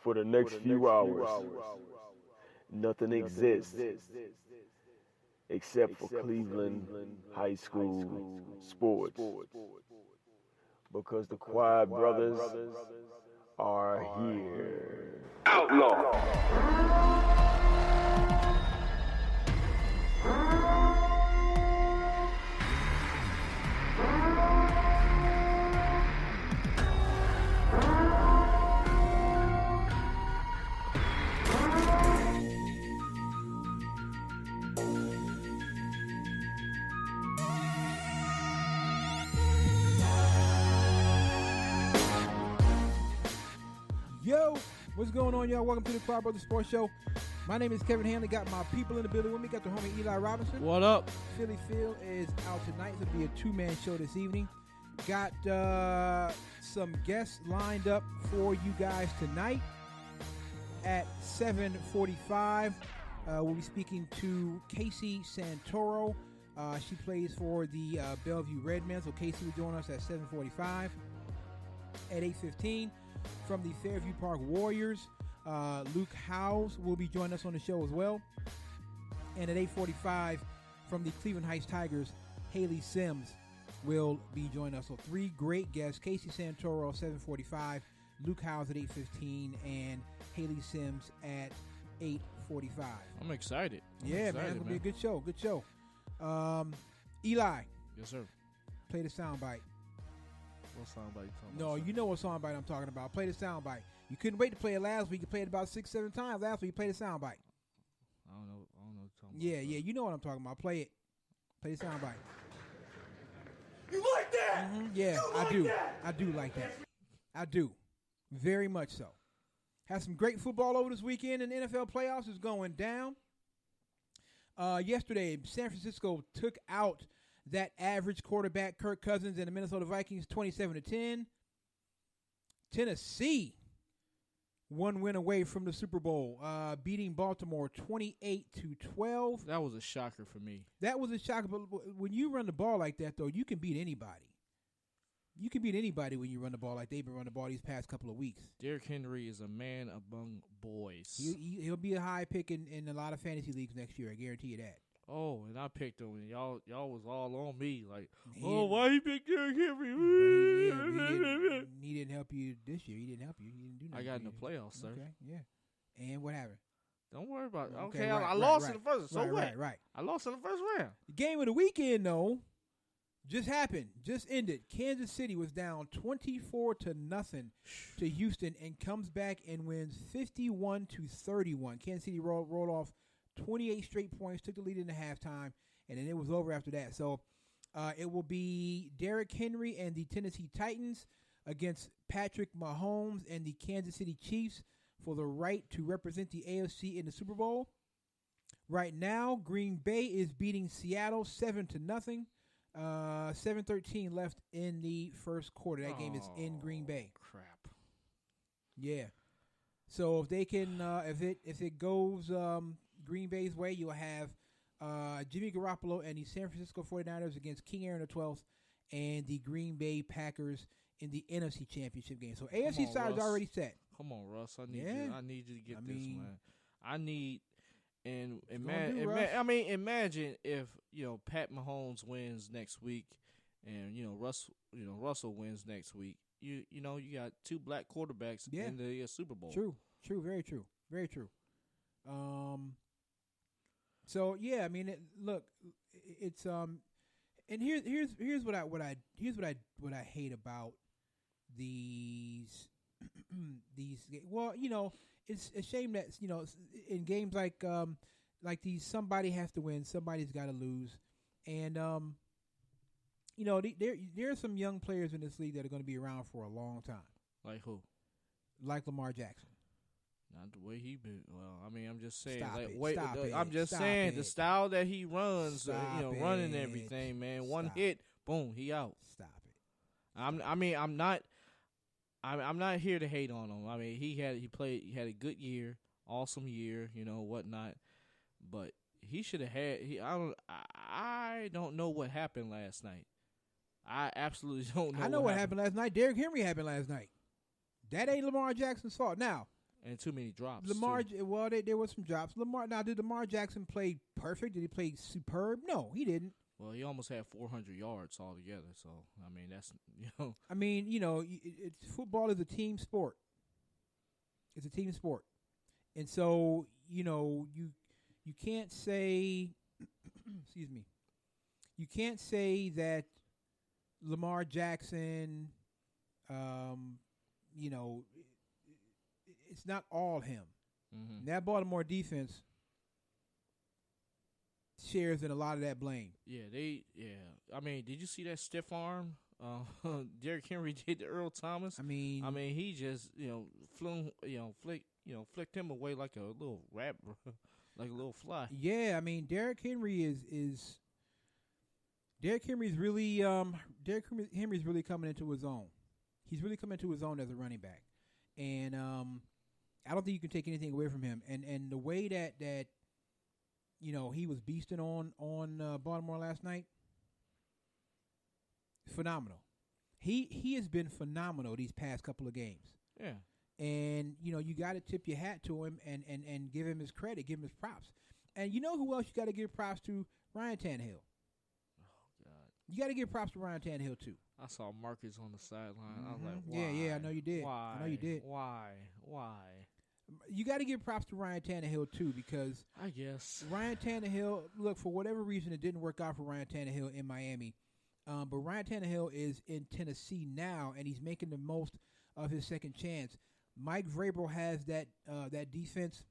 For the next few hours, nothing exists except for Cleveland high school sports. Because the Quiet Brothers are here. Outlaw! Yo, what's going on, y'all? Welcome to the Quiet Brothers Sports Show. My name is Kevin Hanley. Got my people in the building with me. Got the homie Eli Robinson. What up? Philly Phil is out tonight. So it'll be a two-man show this evening. Got some guests lined up for you guys tonight at 7:45. We'll be speaking to Casey Santoro. She plays for the Bellevue Redmen. So Casey will join us at 7:45. At 8:15. From the Fairview Park Warriors, Luke Howes will be joining us on the show as well. And at 8:45, from the Cleveland Heights Tigers, Hayley Sims will be joining us. So three great guests: Casey Santoro 7:45, Luke Howes at 8:15, and Hayley Sims at 8:45. I'm excited. Man, it's gonna be a good show. Good show. Eli. Yes, sir. Play the soundbite. What soundbite you talking No, about? you know what soundbite I'm talking about. Play the soundbite. You couldn't wait to play it last week. You played it about 6-7 times last week. You played the soundbite. I don't know what you're talking Yeah, about. yeah, you know what I'm talking about. Play it. Play the soundbite. You like that? Yeah, You I like do. that? I do like that. I do. Very much so. Had some great football over this weekend, and the NFL playoffs is going down. Yesterday, San Francisco took out that average quarterback, Kirk Cousins, and the Minnesota Vikings 27-10. Tennessee, one win away from the Super Bowl, beating Baltimore 28-12. That was a shocker for me. That was a shocker, but when you run the ball like that, though, you can beat anybody. You can beat anybody when you run the ball like they've been running the ball these past couple of weeks. Derrick Henry is a man among boys. He'll be a high pick in a lot of fantasy leagues next year. I guarantee you that. Oh, and I picked him, and y'all was all on me. Like, He- why he picked Derrick Henry? He didn't help you this year. He didn't help you. He didn't do nothing. I got in for the you. playoffs, sir. Okay, yeah. And what happened? Don't worry about it. Okay, Okay, right, I right, lost right. in the first. So what? Right. I lost in the first round. The game of the weekend, though, just happened. Just ended. Kansas City was down 24-0 to Houston and comes back and wins 51-31. Kansas City rolled off 28 straight points, took the lead in the halftime, and then it was over after that. So it will be Derrick Henry and the Tennessee Titans against Patrick Mahomes and the Kansas City Chiefs for the right to represent the AFC in the Super Bowl. Right now, Green Bay is beating Seattle 7-0. 7:13 left in the first quarter. That game is in Green Bay. Crap. Yeah. So if they can, if it goes Green Bay's way, you'll have Jimmy Garoppolo and the San Francisco 49ers against King Aaron XII and the Green Bay Packers in the NFC Championship game. So AFC side is already set. Come on, Russ. I need Yeah. you. I need you to get I this, mean, man. I need and gonna do, Russ? imagine if Pat Mahomes wins next week, and Russell wins next week. You got two black quarterbacks in the Super Bowl. True, very true. So yeah, I mean, look, it's and here's what I hate about these well, it's a shame that in games like these, somebody has to win, somebody's got to lose, and there are some young players in this league that are going to be around for a long time. Like who? Like Lamar Jackson. Not the way he been. Well, I mean, I'm just saying. Stop it. The style that he runs, Stop running it. everything, man. One Stop hit, boom, he out. Stop it. I'm not here to hate on him. I mean, he had a good year, awesome year, whatnot. But he should have had. I don't know what happened last night. I absolutely don't know. I know what happened last night. Derrick Henry happened last night. That ain't Lamar Jackson's fault. Now, And too many drops. Lamar, too. well, there was some drops. Did Lamar Jackson play perfect? Did he play superb? No, he didn't. Well, he almost had 400 yards altogether. So, I mean, that's, football is a team sport. It's a team sport. And so, you can't say, excuse me, you can't say that Lamar Jackson, it's not all him. Mm-hmm. That Baltimore defense shares in a lot of that blame. I mean, did you see that stiff arm? Derrick Henry did to Earl Thomas. I mean, he just flicked him away like a little rabbit, like a little fly. Yeah, I mean, Derrick Henry's really coming into his own. He's really coming into his own as a running back, and I don't think you can take anything away from him. And the way that he was beasting on Baltimore last night, phenomenal. He has been phenomenal these past couple of games. Yeah. And, you got to tip your hat to him and give him his credit, give him his props. And you know who else you got to give props to? Ryan Tannehill. Oh, God. You got to give props to Ryan Tannehill, too. I saw Marcus on the sideline. Mm-hmm. I was like, why? Yeah, I know you did. Why? I know you did. Why? You got to give props to Ryan Tannehill, too, because I guess Ryan Tannehill, look, for whatever reason, it didn't work out for Ryan Tannehill in Miami. But Ryan Tannehill is in Tennessee now, and he's making the most of his second chance. Mike Vrabel has that defense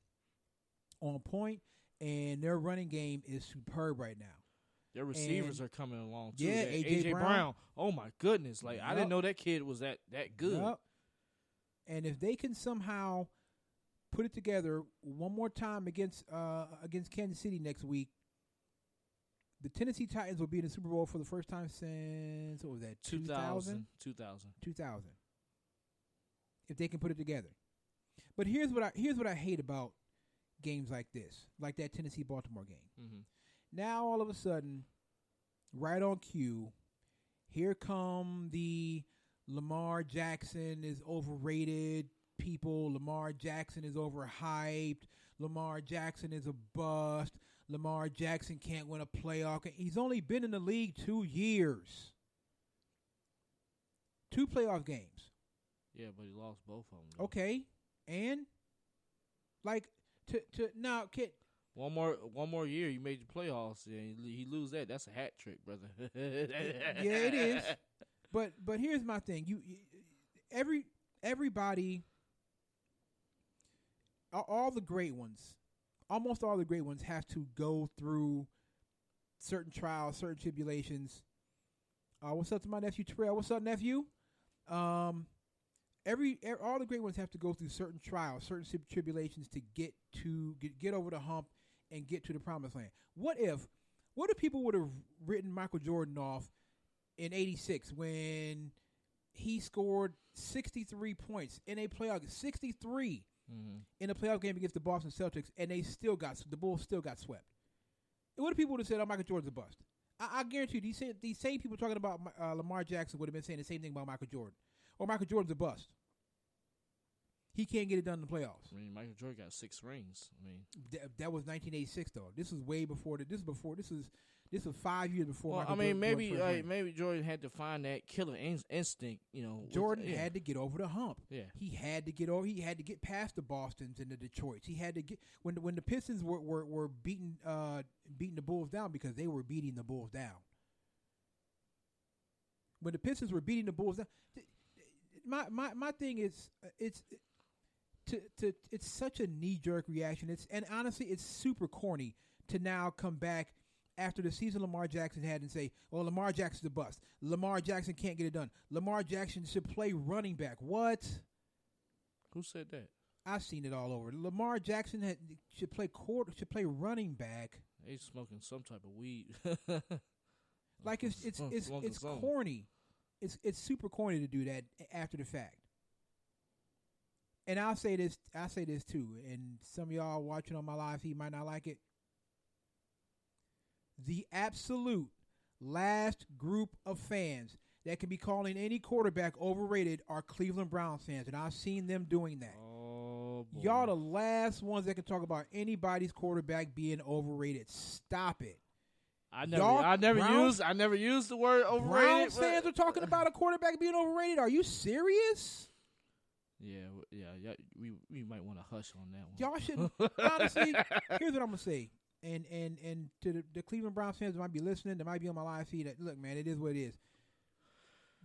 on point, and their running game is superb right now. Their receivers are coming along, too. Yeah, A.J. Brown. Oh, my goodness. Like, I didn't know that kid was that good. Yep. And if they can somehow put it together one more time against Kansas City next week, the Tennessee Titans will be in the Super Bowl for the first time since, what was that, 2000? 2000. If they can put it together. But here's what I hate about games like this, like that Tennessee-Baltimore game. Mm-hmm. Now, all of a sudden, right on cue, here come the Lamar Jackson is overrated people. Lamar Jackson is overhyped. Lamar Jackson is a bust. Lamar Jackson can't win a playoff. He's only been in the league 2 years. 2 playoff games. Yeah, but he lost both of them. Though. Okay, and like to now, kid. One more year, you made the playoffs, and he lose that. That's a hat trick, brother. Yeah, it is. But here's my thing. Everybody, all the great ones, almost all the great ones have to go through certain trials, certain tribulations. What's up to my nephew Terrell? What's up, nephew? All the great ones have to go through certain trials, certain tribulations to get over the hump and get to the promised land. What if people would have written Michael Jordan off in '86 when he scored 63 points in a playoff, 63 in a playoff game against the Boston Celtics, and the Bulls still got swept? What if people would have said, "Oh, Michael Jordan's a bust"? I guarantee you, these same people talking about Lamar Jackson would have been saying the same thing about Michael Jordan. Or Michael Jordan's a bust. He can't get it done in the playoffs. I mean, Michael Jordan got 6 rings. I mean, that was 1986 though. This was way before that. This was 5 years before. Well, Michael I mean, Jordan maybe Jordan had to find that killer instinct. Jordan had to get over the hump. Yeah, he had to get over. He had to get past the Bostons and the Detroits. He had to get when the Pistons were beating the Bulls down, because they were beating the Bulls down. When the Pistons were beating the Bulls down, my thing is it's such a knee-jerk reaction. And honestly, it's super corny to now come back after the season Lamar Jackson had and say, "Well, Lamar Jackson's a bust. Lamar Jackson can't get it done. Lamar Jackson should play running back." What? Who said that? I've seen it all over. Lamar Jackson should play running back. He's smoking some type of weed. Like it's corny. It's super corny to do that after the fact. And I'll say this too, and some of y'all watching on my live feed might not like it. The absolute last group of fans that can be calling any quarterback overrated are Cleveland Browns fans, and I've seen them doing that. Oh Y'all the last ones that can talk about anybody's quarterback being overrated. Stop it. I never used the word overrated. Browns fans are talking about a quarterback being overrated. Are you serious? Yeah. We might want to hush on that one. Y'all shouldn't. Honestly, here's what I'm gonna say. And to the Cleveland Browns fans that might be listening, that might be on my live feed. Look, man, it is what it is.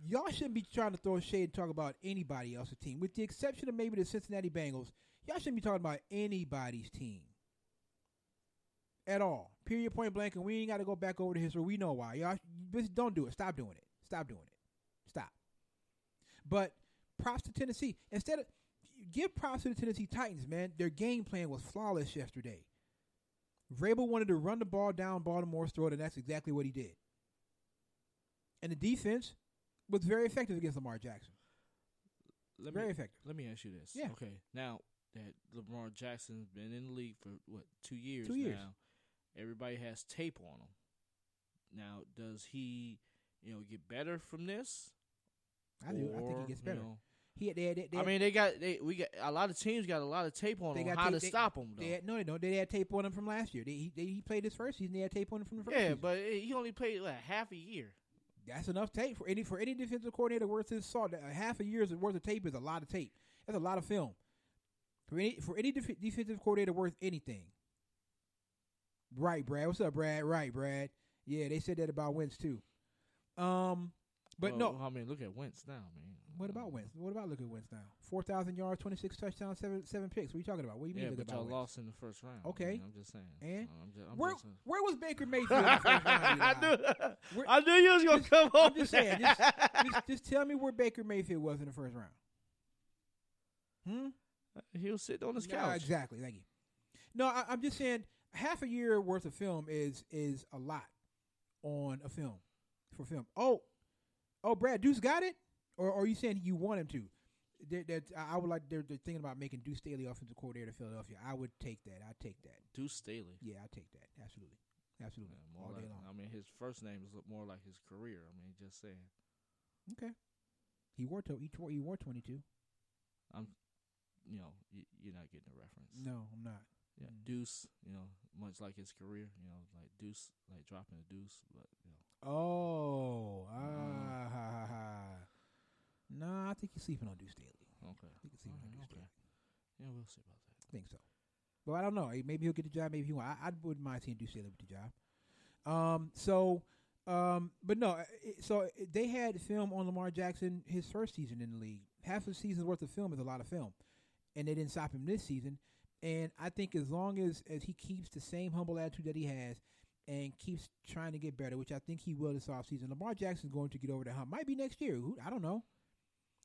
Y'all shouldn't be trying to throw shade and talk about anybody else's team, with the exception of maybe the Cincinnati Bengals. Y'all shouldn't be talking about anybody's team at all. Period, point blank. And we ain't got to go back over the history. We know why. Y'all just don't do it. Stop doing it. Stop doing it. Stop. But props to Tennessee. Give props to the Tennessee Titans, man. Their game plan was flawless yesterday. Vrabel wanted to run the ball down Baltimore's throat, and that's exactly what he did. And the defense was very effective against Lamar Jackson. Very effective. Let me ask you this. Yeah. Okay. Now that Lamar Jackson's been in the league for, 2 years 2 years now, everybody has tape on him. Now, does he, get better from this? I think he gets better. A lot of teams got a lot of tape on him. How to stop him, though? No, they don't. They had tape on him from last year. He played his first season. They had tape on him from the first season. Yeah, but he only played half a year. That's enough tape for any defensive coordinator worth his salt. Half a year's worth of tape is a lot of tape. That's a lot of film. For any defensive coordinator worth anything. Right, Brad. What's up, Brad? Right, Brad. Yeah, they said that about Wentz too. But no. I mean, look at Wentz now, man. What about Wentz? What about look at Wentz now? 4,000 yards, 26 touchdowns, seven picks. What are you talking about? What do you mean? Yeah, look but about y'all Wentz? lost in the first round. Okay, I mean, I'm just saying. And where was Baker Mayfield in the first round? I knew you was gonna come home. I'm just saying. Just tell me where Baker Mayfield was in the first round. He was sitting on his couch. Exactly. Thank you. No, I'm just saying half a year worth of film is a lot on a film for film. Oh, Brad, Deuce got it, or are you saying you want him to? I would like. They're thinking about making Deuce Staley offensive coordinator of Philadelphia. I would take that. I'd take that. Deuce Staley. Yeah, I'd take that. Absolutely. Yeah, all day long. I mean, his first name is more like his career. I mean, just saying. Okay. He wore 22. You're not getting the reference. No, I'm not. Yeah, Deuce. Much like his career. Like Deuce, like dropping a deuce, but. Oh, No, I think he's sleeping on Deuce Staley. Okay. I think he's sleeping on Deuce Staley. Yeah, we'll see about that. I think so. But I don't know. Maybe he'll get the job. Maybe he won't. I wouldn't mind seeing Deuce Staley with the job. But no. So they had film on Lamar Jackson his first season in the league. Half a season's worth of film is a lot of film, and they didn't stop him this season. And I think as long as he keeps the same humble attitude that he has and keeps trying to get better, which I think he will this offseason, Lamar Jackson's going to get over that hump. Might be next year. I don't know.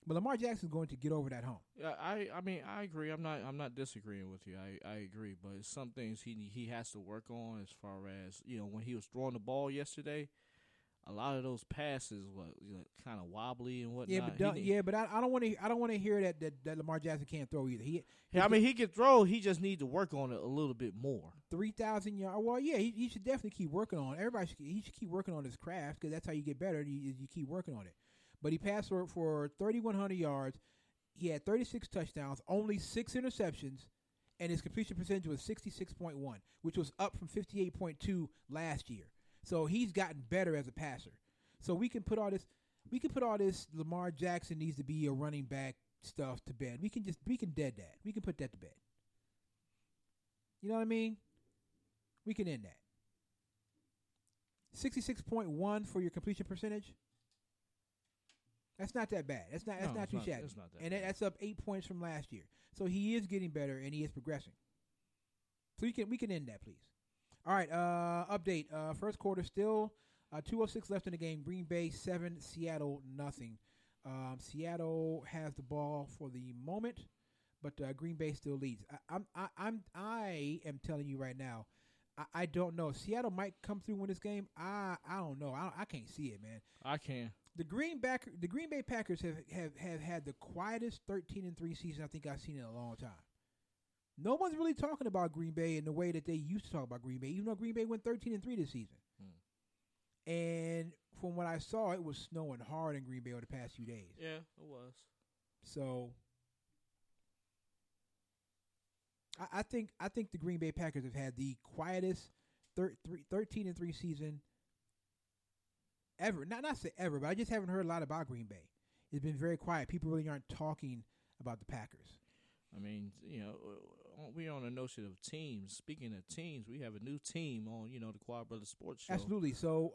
But Lamar Jackson's going to get over that hump. Yeah, I mean, I agree. I'm not disagreeing with you. I agree. But some things he has to work on as far as, when he was throwing the ball yesterday, a lot of those passes were kind of wobbly and whatnot. But I don't want to hear that Lamar Jackson can't throw either. He can throw. He just needs to work on it a little bit more. 3,000 yards. Well, yeah, he should definitely keep working on it. He should keep working on his craft because that's how you get better. You keep working on it. But he passed for 3,100 yards. He had 36 touchdowns, only 6 interceptions, and his completion percentage was 66.1, which was up from 58.2 last year. So he's gotten better as a passer. So we can put all this Lamar Jackson needs to be a running back stuff to bed. We can dead that. We can put that to bed. You know what I mean? We can end that. 66.1 for your completion percentage. That's not that bad. That's not too shabby. That's up 8 points from last year. So he is getting better and he is progressing. So we can end that, please. All right, update. First quarter still 2:06 left in the game. Green Bay 7, Seattle nothing. Seattle has the ball for the moment, but Green Bay still leads. I am telling you right now, I don't know. Seattle might come through in this game. I don't know. I can't see it, man. I can. The Green Bay Packers have had the quietest 13-3 season I think I've seen in a long time. No one's really talking about Green Bay in the way that they used to talk about Green Bay, even though Green Bay went 13-3 this season. And from what I saw, it was snowing hard in Green Bay over the past few days. Yeah, it was. So I think the Green Bay Packers have had the quietest 13-3 season ever. Not say ever, but I just haven't heard a lot about Green Bay. It's been very quiet. People really aren't talking about the Packers. I mean, we're on a notion of teams. Speaking of teams, we have a new team on, the Quad Brothers Sports Show. Absolutely. So,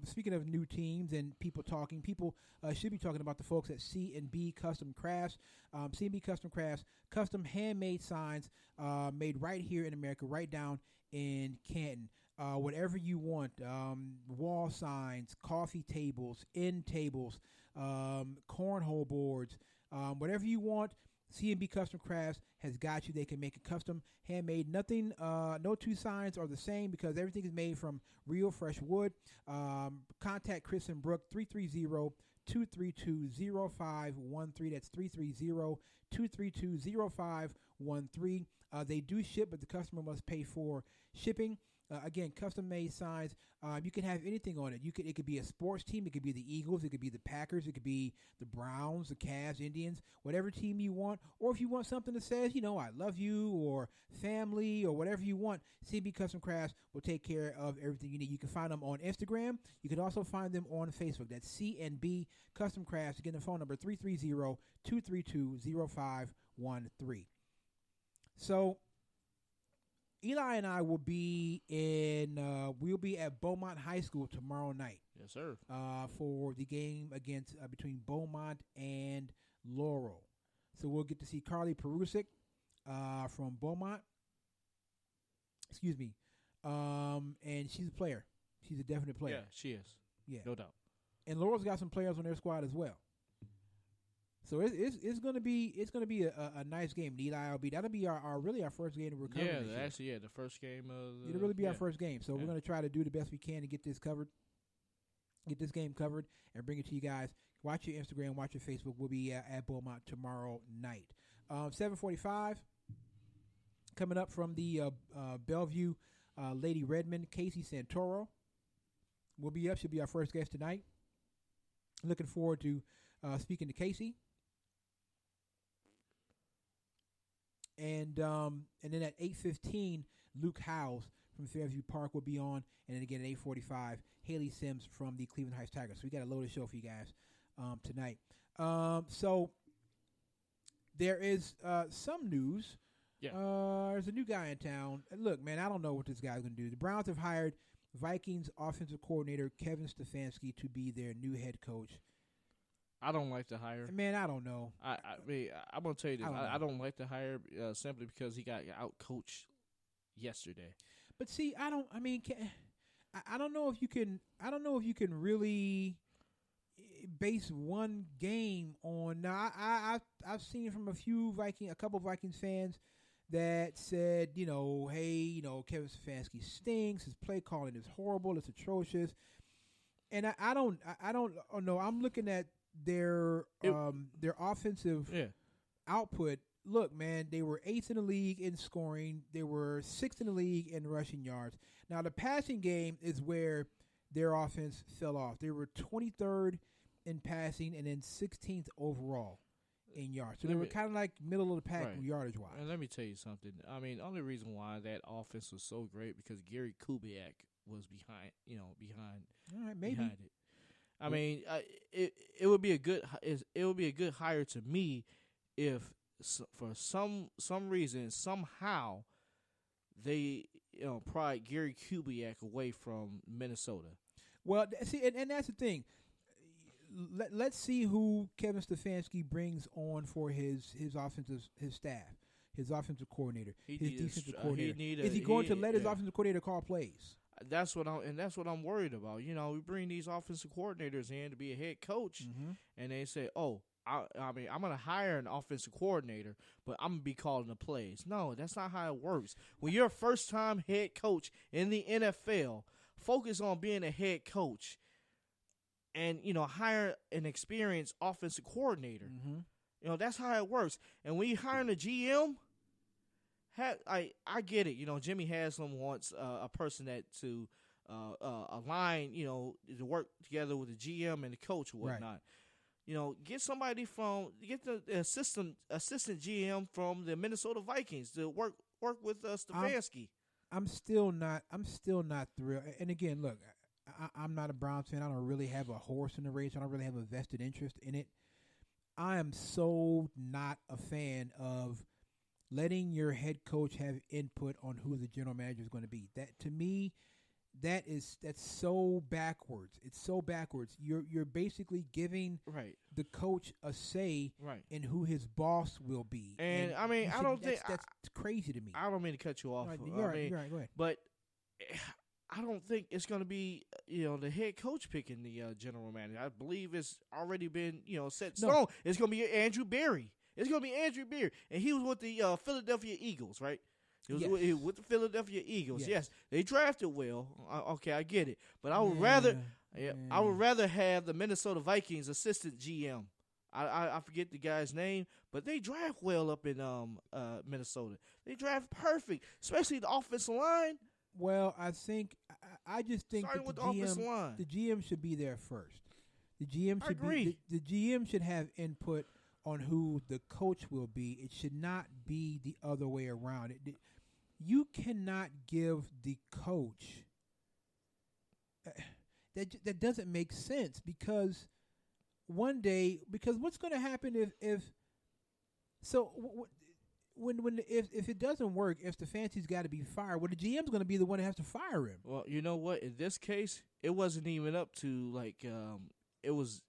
speaking of new teams and people talking, people should be talking about the folks at C&B Custom Crafts. C&B Custom Crafts, custom handmade signs made right here in America, right down in Canton. Whatever you want, wall signs, coffee tables, end tables, cornhole boards, whatever you want. C&B Custom Crafts has got you. They can make a custom handmade. Nothing, no two signs are the same because everything is made from real fresh wood. Contact Chris and Brooke, 330-232-0513. That's 330-232-0513. They do ship, but the customer must pay for shipping. Again, custom-made signs. You can have anything on it. It could be a sports team. It could be the Eagles. It could be the Packers. It could be the Browns, the Cavs, Indians, whatever team you want. Or if you want something that says, I love you, or family, or whatever you want, CB Custom Crafts will take care of everything you need. You can find them on Instagram. You can also find them on Facebook. That's CNB Custom Crafts. Again, the phone number 330-232-0513. So Eli and I will be at Beaumont High School tomorrow night. Yes, sir. For the game against between Beaumont and Laurel. So we'll get to see Carly Perusic from Beaumont. Excuse me. And she's a player. She's a definite player. Yeah, she is. Yeah, no doubt. And Laurel's got some players on their squad as well. So it's gonna be a nice game. That'll be our first game that we're covering. Yeah, the first game of it'll really be our first game. So we're gonna try to do the best we can to get this game covered, and bring it to you guys. Watch your Instagram, watch your Facebook. We'll be at Beaumont tomorrow night. 7:45 coming up from the Bellevue Lady Redmond. Casey Santoro will be up. She'll be our first guest tonight. Looking forward to speaking to Casey. And then at 8:15, Luke Howes from Fairview Park will be on, and then again at 8:45, Hayley Sims from the Cleveland Heights Tigers. So we got a loaded show for you guys tonight. So there is some news. Yeah. There's a new guy in town. Look, man, I don't know what this guy's going to do. The Browns have hired Vikings offensive coordinator Kevin Stefanski to be their new head coach. I don't like the hire. Man, I don't know. I'm gonna tell you this. I don't like the hire simply because he got out coached yesterday. But see, I don't know if you can. I don't know if you can really base one game on. Now, I've seen from a couple Vikings fans that said, hey, Kevin Stefanski stinks. His play calling is horrible. It's atrocious. And I don't know. I'm looking at their offensive output. Look, man, they were 8th in the league in scoring. They were 6th in the league in rushing yards. Now, the passing game is where their offense fell off. They were 23rd in passing and then 16th overall in yards. So they were kind of like middle of the pack yardage-wise. And let me tell you something. I mean, the only reason why that offense was so great because Gary Kubiak was behind All right, maybe. behind it. I mean, it would be a good hire to me if for some reason somehow they pried Gary Kubiak away from Minnesota. Well, see, and that's the thing. Let's see who Kevin Stefanski brings on for his staff, his offensive coordinator, his defensive coordinator. Is he going to let his offensive coordinator call plays? That's what I'm worried about. We bring these offensive coordinators in to be a head coach, and they say, "Oh, I'm going to hire an offensive coordinator, but I'm going to be calling the plays." No, that's not how it works. When you're a first-time head coach in the NFL, focus on being a head coach, and hire an experienced offensive coordinator. That's how it works. And when you hire a GM. I get it. Jimmy Haslam wants a person that to align, to work together with the GM and the coach or whatnot. Right. Get the assistant GM from the Minnesota Vikings to work work with Stefanski. I'm still not thrilled. And again, look, I'm not a Browns fan. I don't really have a horse in the race. I don't really have a vested interest in it. I am so not a fan of letting your head coach have input on who the general manager is going to be. That, to me, that's so backwards. It's so backwards. You're basically giving the coach a say in who his boss will be. And I mean, I don't think that's crazy to me. I don't mean to cut you off. You're right. Go ahead. But I don't think it's going to be the head coach picking the general manager. I believe it's already been set in stone. It's going to be Andrew Berry. It's going to be Andrew Berry, and he was with the Philadelphia Eagles, right? He was with the Philadelphia Eagles. Yes, they drafted well. Okay, I get it, but I would rather have the Minnesota Vikings assistant GM. I forget the guy's name, but they draft well up in Minnesota. They draft perfect, especially the offensive line. Well, I just think starting that the GM should be there first. The GM should the GM should have input on who the coach will be. It should not be the other way around. You cannot give the coach that doesn't make sense because what's going to happen if it doesn't work, if Stefanski's got to be fired, well, the GM's going to be the one that has to fire him. Well, you know what? In this case, it wasn't even up to it was.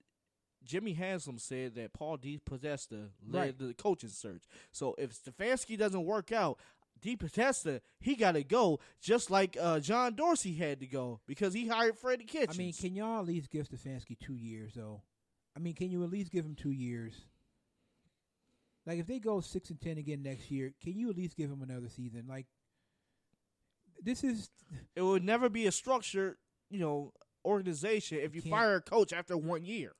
Jimmy Haslam said that Paul DePodesta led the coaching search. So if Stefanski doesn't work out, DePodesta, he got to go, just like John Dorsey had to go because he hired Freddie Kitchens. I mean, can y'all at least give Stefanski 2 years, though? I mean, can you at least give him 2 years? Like, if they go 6-10 again next year, can you at least give him another season? Like, it would never be a structured, organization if you fire a coach after 1 year.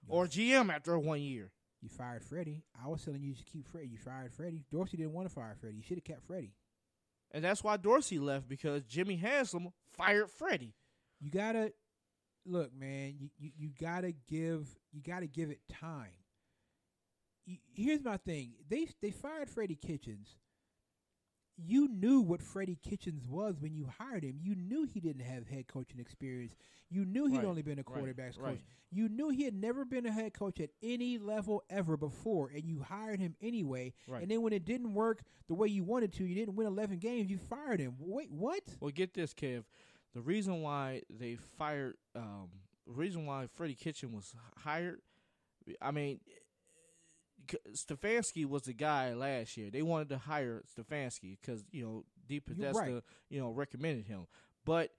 Or GM after 1 year. You fired Freddie. I was telling you to keep Freddie. You fired Freddie. Dorsey didn't want to fire Freddie. You should have kept Freddie. And that's why Dorsey left, because Jimmy Haslam fired Freddie. You gotta look, man. You gotta give it time. Here's my thing. They fired Freddie Kitchens. You knew what Freddie Kitchens was when you hired him. You knew he didn't have head coaching experience. You knew he'd only been a quarterback's coach. You knew he had never been a head coach at any level ever before, and you hired him anyway. Right. And then when it didn't work the way you wanted to, you didn't win 11 games, you fired him. Wait, what? Well, get this, Kev. The reason why they fired, Freddie Kitchens was hired, I mean, Stefanski was the guy last year. They wanted to hire Stefanski because, DePodesta, recommended him. But,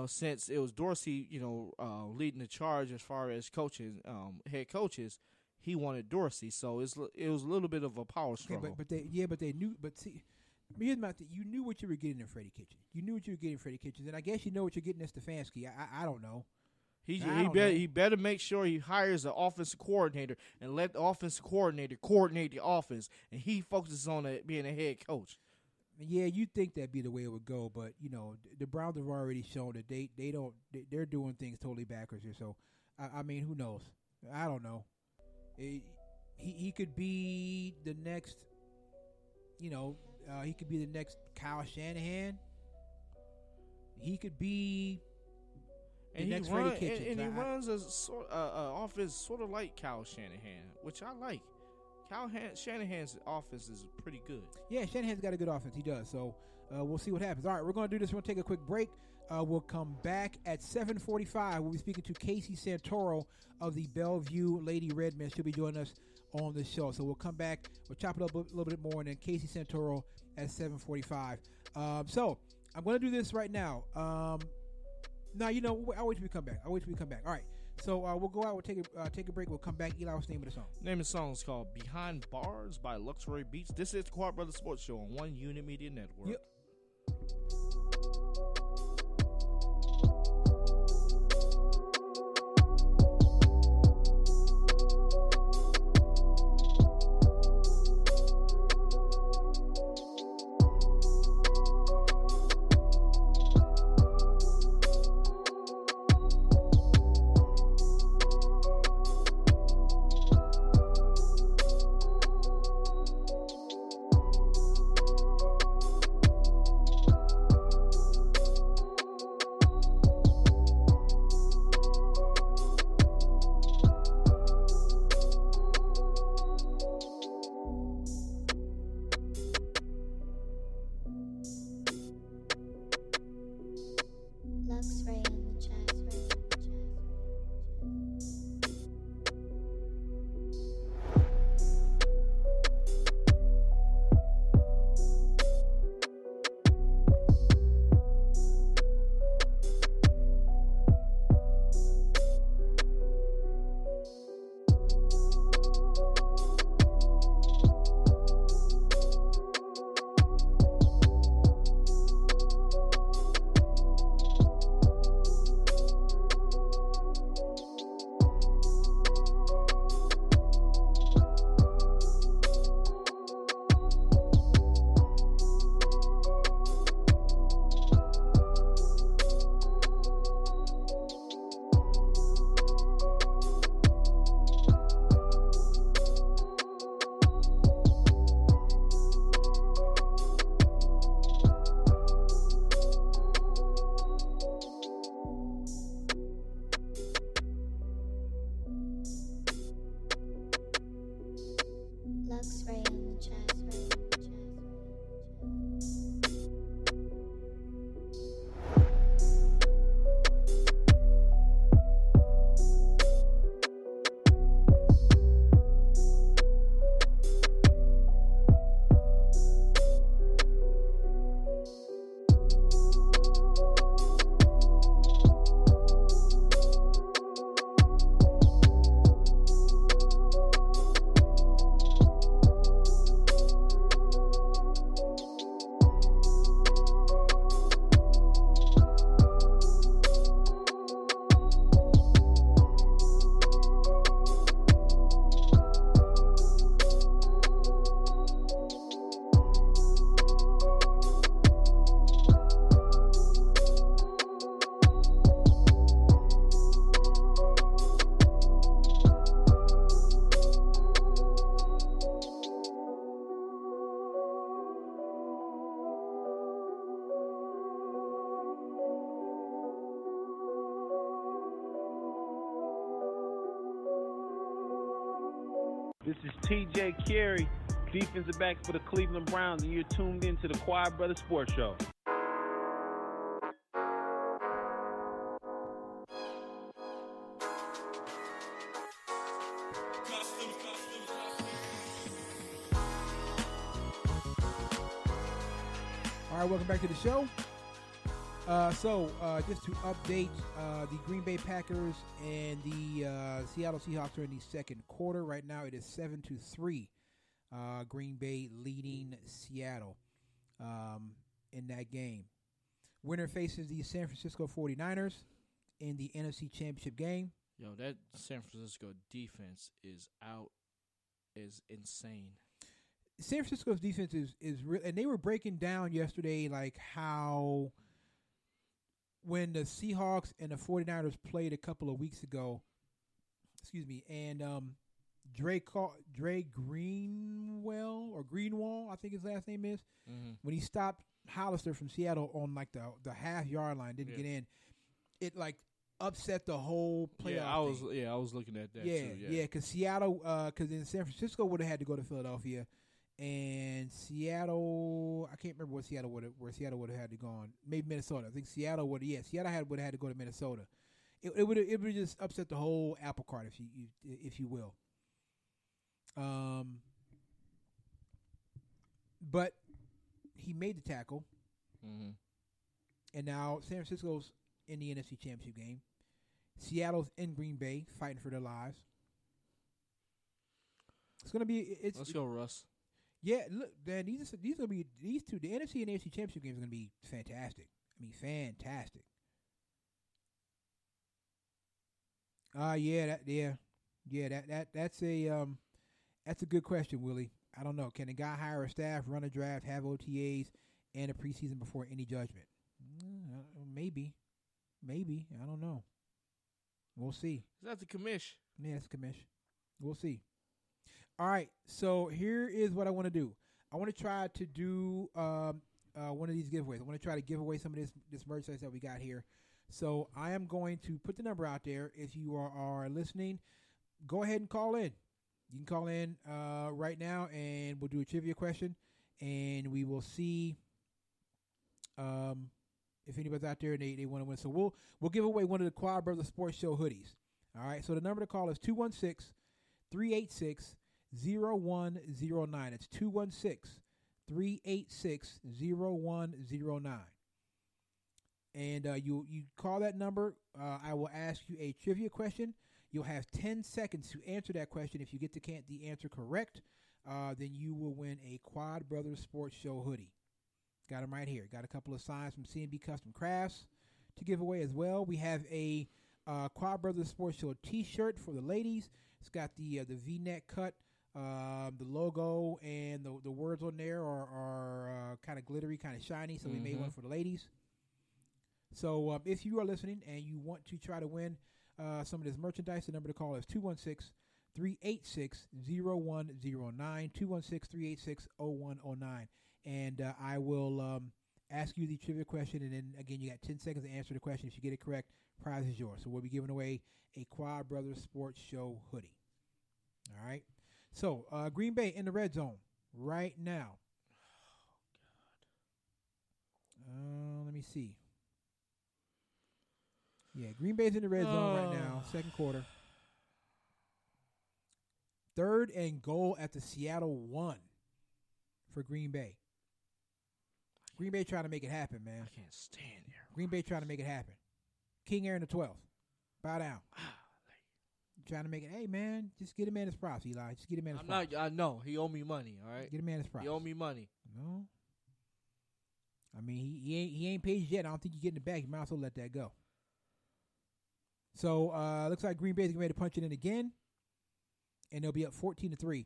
since it was Dorsey, leading the charge as far as coaching, head coaches, he wanted Dorsey. So it was a little bit of a power struggle. Okay, but they knew. But see, here's my thing. You knew what you were getting in Freddie Kitchens. You knew what you were getting in Freddie Kitchens, and I guess you know what you're getting in Stefanski. I don't know. He better make sure he hires an offensive coordinator and let the offensive coordinator coordinate the offense, and he focuses on being a head coach. Yeah, you'd think that'd be the way it would go, but the Browns have already shown that they're doing things totally backwards here. So, I mean, who knows? I don't know. He could be the next. He could be the next Kyle Shanahan. He could be. And he runs a offense sort of like Kyle Shanahan, which I like. Shanahan's offense is pretty good. Yeah, Shanahan's got a good offense. He does. So we'll see what happens. All right, we're going to do this. We're going to take a quick break. We'll come back at 7:45. We'll be speaking to Casey Santoro of the Bellevue Lady Redmen. She'll be joining us on the show. So we'll come back. We'll chop it up a little bit more, and then Casey Santoro at 7:45. So I'm going to do this right now. Now, I'll wait till we come back. All right. So we'll go out. We'll take a break. We'll come back. Eli, what's the name of the song? The name of the song is called Behind Bars by Luxury Beats. This is the Quad Brothers Sports Show on One Unit Media Network. Yep. Lux Ray on the track. This is TJ Carey, defensive back for the Cleveland Browns, and you're tuned in to the Quad Brothers Sports Show. All right, welcome back to the show. Just to update, the Green Bay Packers and the Seattle Seahawks are in the second quarter. Right now it is 7-3. Green Bay leading Seattle in that game. Winner faces the San Francisco 49ers in the NFC Championship game. Yo, that San Francisco defense is insane. San Francisco's defense is real, and they were breaking down yesterday like how when the Seahawks and the 49ers played a couple of weeks ago, and Dre Greenwall, I think his last name is, when he stopped Hollister from Seattle on like the half-yard line, didn't get in, it like upset the whole playoff thing. I was looking at that too. Yeah, because Seattle, because then San Francisco would have had to go to Philadelphia, and Seattle, I can't remember where Seattle would have had to go on. Maybe Minnesota. I think Seattle would have had to go to Minnesota. It would have just upset the whole apple cart, if you will. But he made the tackle, and now San Francisco's in the NFC Championship game. Seattle's in Green Bay fighting for their lives. It's gonna be. Let's go, Russ. Yeah, look, Dan. These gonna be these two. The NFC and AFC Championship games are gonna be fantastic. I mean, fantastic. That's a good question, Willie. I don't know. Can a guy hire a staff, run a draft, have OTAs, and a preseason before any judgment? Maybe. I don't know. We'll see. Is that the commish? Yeah, it's a commish. We'll see. All right, so here is what I want to do. I want to try to do one of these giveaways. I want to try to give away some of this merchandise that we got here. So I am going to put the number out there. If you are listening, go ahead and call in. You can call in right now, and we'll do a trivia question, and we will see if anybody's out there and they want to win. So we'll give away one of the Quad Brothers Sports Show hoodies. All right, so the number to call is 216-386-0109. It's 216-386-0109. And you call that number. I will ask you a trivia question. You'll have 10 seconds to answer that question. If you get the answer correct, then you will win a Quad Brothers Sports Show hoodie. Got them right here. Got a couple of signs from C&B Custom Crafts to give away as well. We have a Quad Brothers Sports Show T-shirt for the ladies. It's got the V-neck cut. The logo and the words on there are kind of glittery, kind of shiny, so we made one for the ladies. So if you are listening and you want to try to win some of this merchandise, the number to call is 216-386-0109, 216-386-0109. And I will ask you the trivia question, and then, again, you got 10 seconds to answer the question. If you get it correct, prize is yours. So we'll be giving away a Quad Brothers Sports Show hoodie. All right? So, Green Bay in the red zone right now. Let me see. Yeah, Green Bay's in the red zone right now, second quarter. 3rd and goal at the Seattle 1 for Green Bay. Green Bay trying to make it happen, man. I can't stand there. Green Bay trying to make it happen. King Aaron the 12th. Bow down. Trying to make it. Hey, man, just get a man his props, Eli. Just get a man his props. I know. He owe me money, all right? Get a man his props. He owe me money. No. I mean, he ain't paid yet. I don't think you're getting it back. You might as well let that go. So, looks like Green Bay's getting ready to punch it in again. And they'll be up 14-3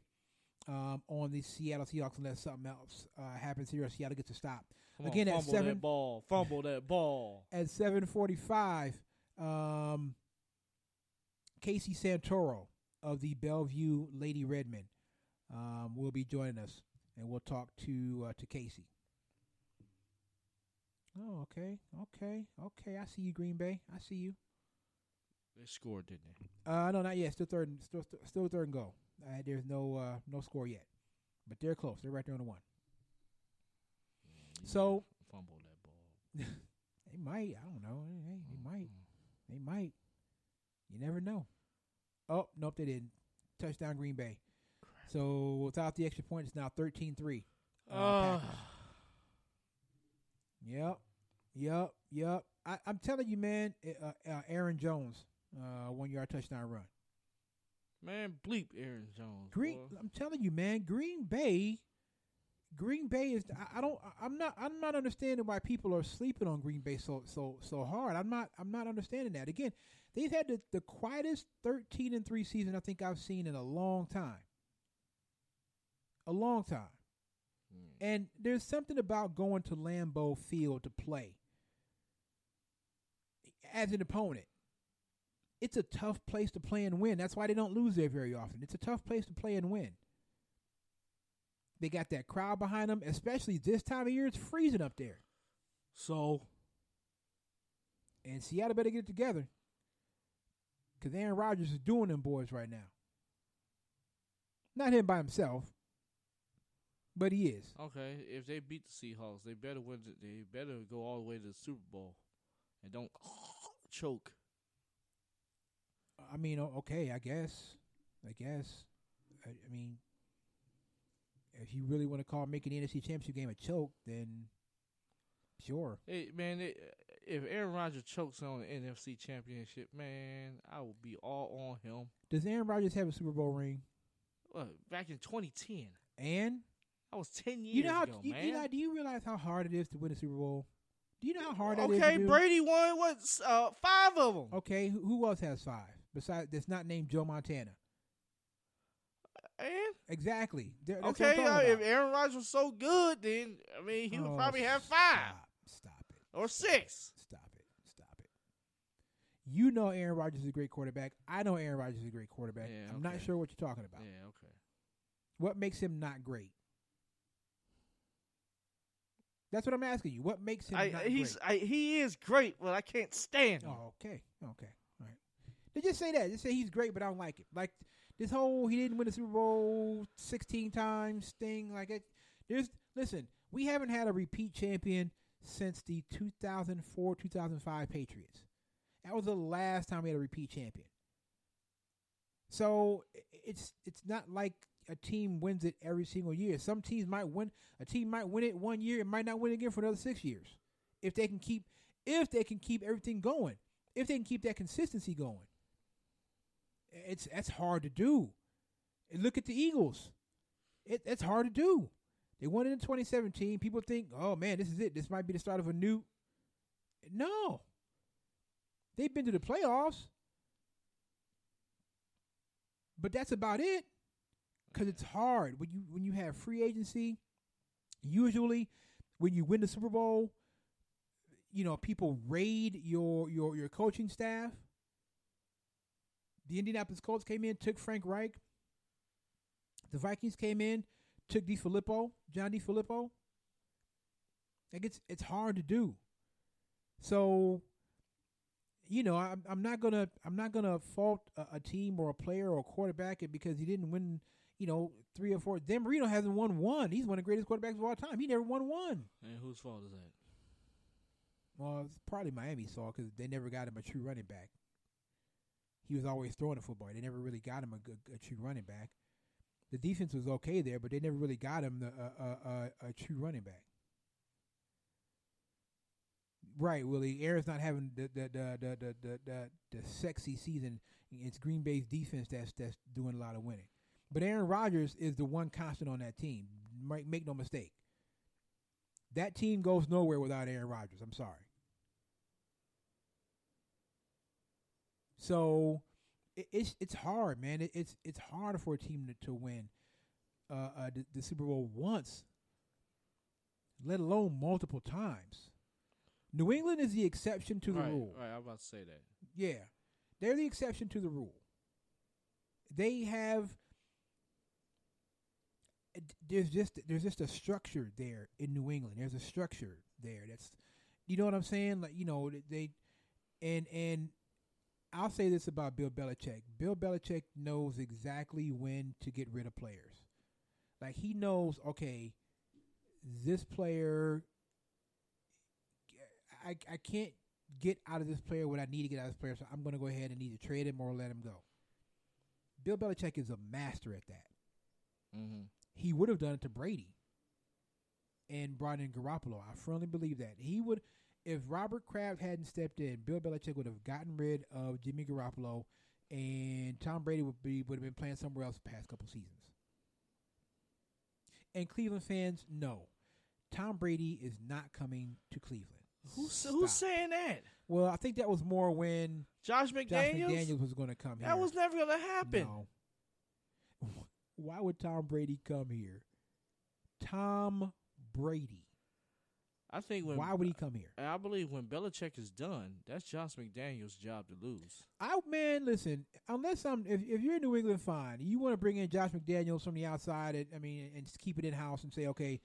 on the Seattle Seahawks unless something else happens here or Seattle gets a stop. Come Again, on, at 7. That ball. Fumble that ball. At 7:45, Casey Santoro of the Bellevue Lady Redmen will be joining us, and we'll talk to Casey. Oh, okay. I see you, Green Bay. I see you. They scored, didn't they? No, not yet. Still third and goal. There's no score yet, but they're close. They're right there on the 1. So fumble that ball. They might. I don't know. They might. You never know. Oh, nope, they didn't. Touchdown, Green Bay. So without the extra point, it's now 13-3. Yep. I'm telling you, man. Aaron Jones, 1-yard touchdown run. Man, bleep Aaron Jones. I'm telling you, man. Green Bay is. I'm not understanding why people are sleeping on Green Bay so hard. I'm not understanding that. Again, they've had the quietest 13-3 season I think I've seen in a long time. And there's something about going to Lambeau Field to play as an opponent. It's a tough place to play and win. That's why they don't lose there very often. It's a tough place to play and win. They got that crowd behind them, especially this time of year. It's freezing up there. And Seattle better get it together because Aaron Rodgers is doing them boys right now. Not him by himself, but he is. Okay, if they beat the Seahawks, they better win. They better go all the way to the Super Bowl and don't choke. I mean, okay, I guess. I mean, if you really want to call making the NFC Championship game a choke, then sure. Hey, man, if Aaron Rodgers chokes on the NFC Championship, man, I will be all on him. Does Aaron Rodgers have a Super Bowl ring? Back in 2010. And? That was 10 years ago, man. Eli, do you realize how hard it is to win a Super Bowl? Do you know how hard that is to Okay, do? Brady won, 5 of them. Okay, who else has 5? Besides, that's not named Joe Montana. And? Exactly. Okay, if Aaron Rodgers was so good, then, I mean, he would probably have 5. Stop it. Or 6. Stop it. You know Aaron Rodgers is a great quarterback. I know Aaron Rodgers is a great quarterback. Yeah, I'm not sure what you're talking about. Yeah, okay. What makes him not great? That's what I'm asking you. What makes him not great? He is great, but I can't stand him. Oh, okay. All right. They just say that. Just say he's great, but I don't like it. Like this whole he didn't win the Super Bowl 16 times thing. Like it. Listen. We haven't had a repeat champion since the 2004-2005 Patriots. That was the last time we had a repeat champion. So it's not like a team wins it every single year. Some teams might win. A team might win it 1 year and might not win it again for another 6 years. If they can keep everything going, if they can keep that consistency going, that's hard to do. And look at the Eagles. It's hard to do. They won it in 2017. People think, oh man, this is it. This might be the start of a new. No. They've been to the playoffs, but that's about it. Because it's hard when you have free agency. Usually, when you win the Super Bowl, people raid your coaching staff. The Indianapolis Colts came in, took Frank Reich. The Vikings came in, took John DeFilippo. Like it's hard to do. So, I'm not gonna fault a team or a player or a quarterback because he didn't win, 3 or 4. Dan Marino hasn't won one. He's one of the greatest quarterbacks of all time. He never won one. And whose fault is that? Well, it's probably Miami's fault because they never got him a true running back. He was always throwing the football. They never really got him a true running back. The defense was okay there, but they never really got him a true running back. Right, Willie. Aaron's not having the sexy season. It's Green Bay's defense that's doing a lot of winning. But Aaron Rodgers is the one constant on that team. Make no mistake. That team goes nowhere without Aaron Rodgers. I'm sorry. So it's hard, man. It's hard for a team to win the Super Bowl once, let alone multiple times. New England is the exception to the rule. Right, I was about to say that. Yeah, they're the exception to the rule. They have. There's just a structure there in New England. There's a structure there. That's, you know what I'm saying? Like, they, and I'll say this about Bill Belichick. Bill Belichick knows exactly when to get rid of players. Like, he knows, okay, this player, I can't get out of this player what I need to get out of this player, so I'm going to go ahead and either trade him or let him go. Bill Belichick is a master at that. Mm-hmm. He would have done it to Brady and brought in Garoppolo. I firmly believe that. He would, if Robert Kraft hadn't stepped in, Bill Belichick would have gotten rid of Jimmy Garoppolo, and Tom Brady would have been playing somewhere else the past couple seasons. And Cleveland fans, no, Tom Brady is not coming to Cleveland. Who's saying that? Well, I think that was more when Josh McDaniels was going to come here. That was never going to happen. No. Why would Tom Brady come here? Tom Brady. I think why would he come here? I believe when Belichick is done, that's Josh McDaniels' job to lose. Listen, if you're in New England, fine. You want to bring in Josh McDaniels from the outside, and keep it in house and say, okay,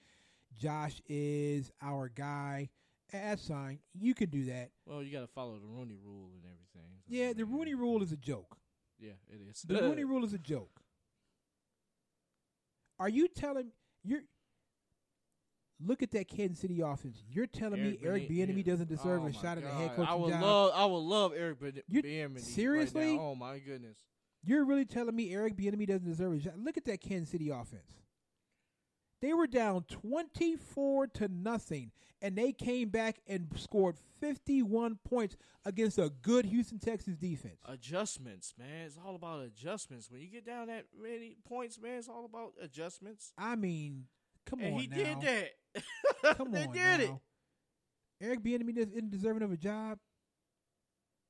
Josh is our guy. That's fine. You can do that. Well, you got to follow the Rooney Rule and everything. So yeah, the Rooney Rule is a joke. Yeah, it is. The Rooney Rule is a joke. Are you telling look at that Kansas City offense? You're telling me Eric Bieniemy doesn't deserve a shot at the head coaching job? I would love Eric Bieniemy. Seriously? Right now. Oh my goodness! You're really telling me Eric Bieniemy doesn't deserve a shot? Look at that Kansas City offense. They were down 24-0, and they came back and scored 51 points against a good Houston Texans defense. Adjustments, man. It's all about adjustments. When you get down that many points, man, it's all about adjustments. I mean, come on now. And he did that. Come they on did now. it. Eric Bieniemy isn't deserving of a job?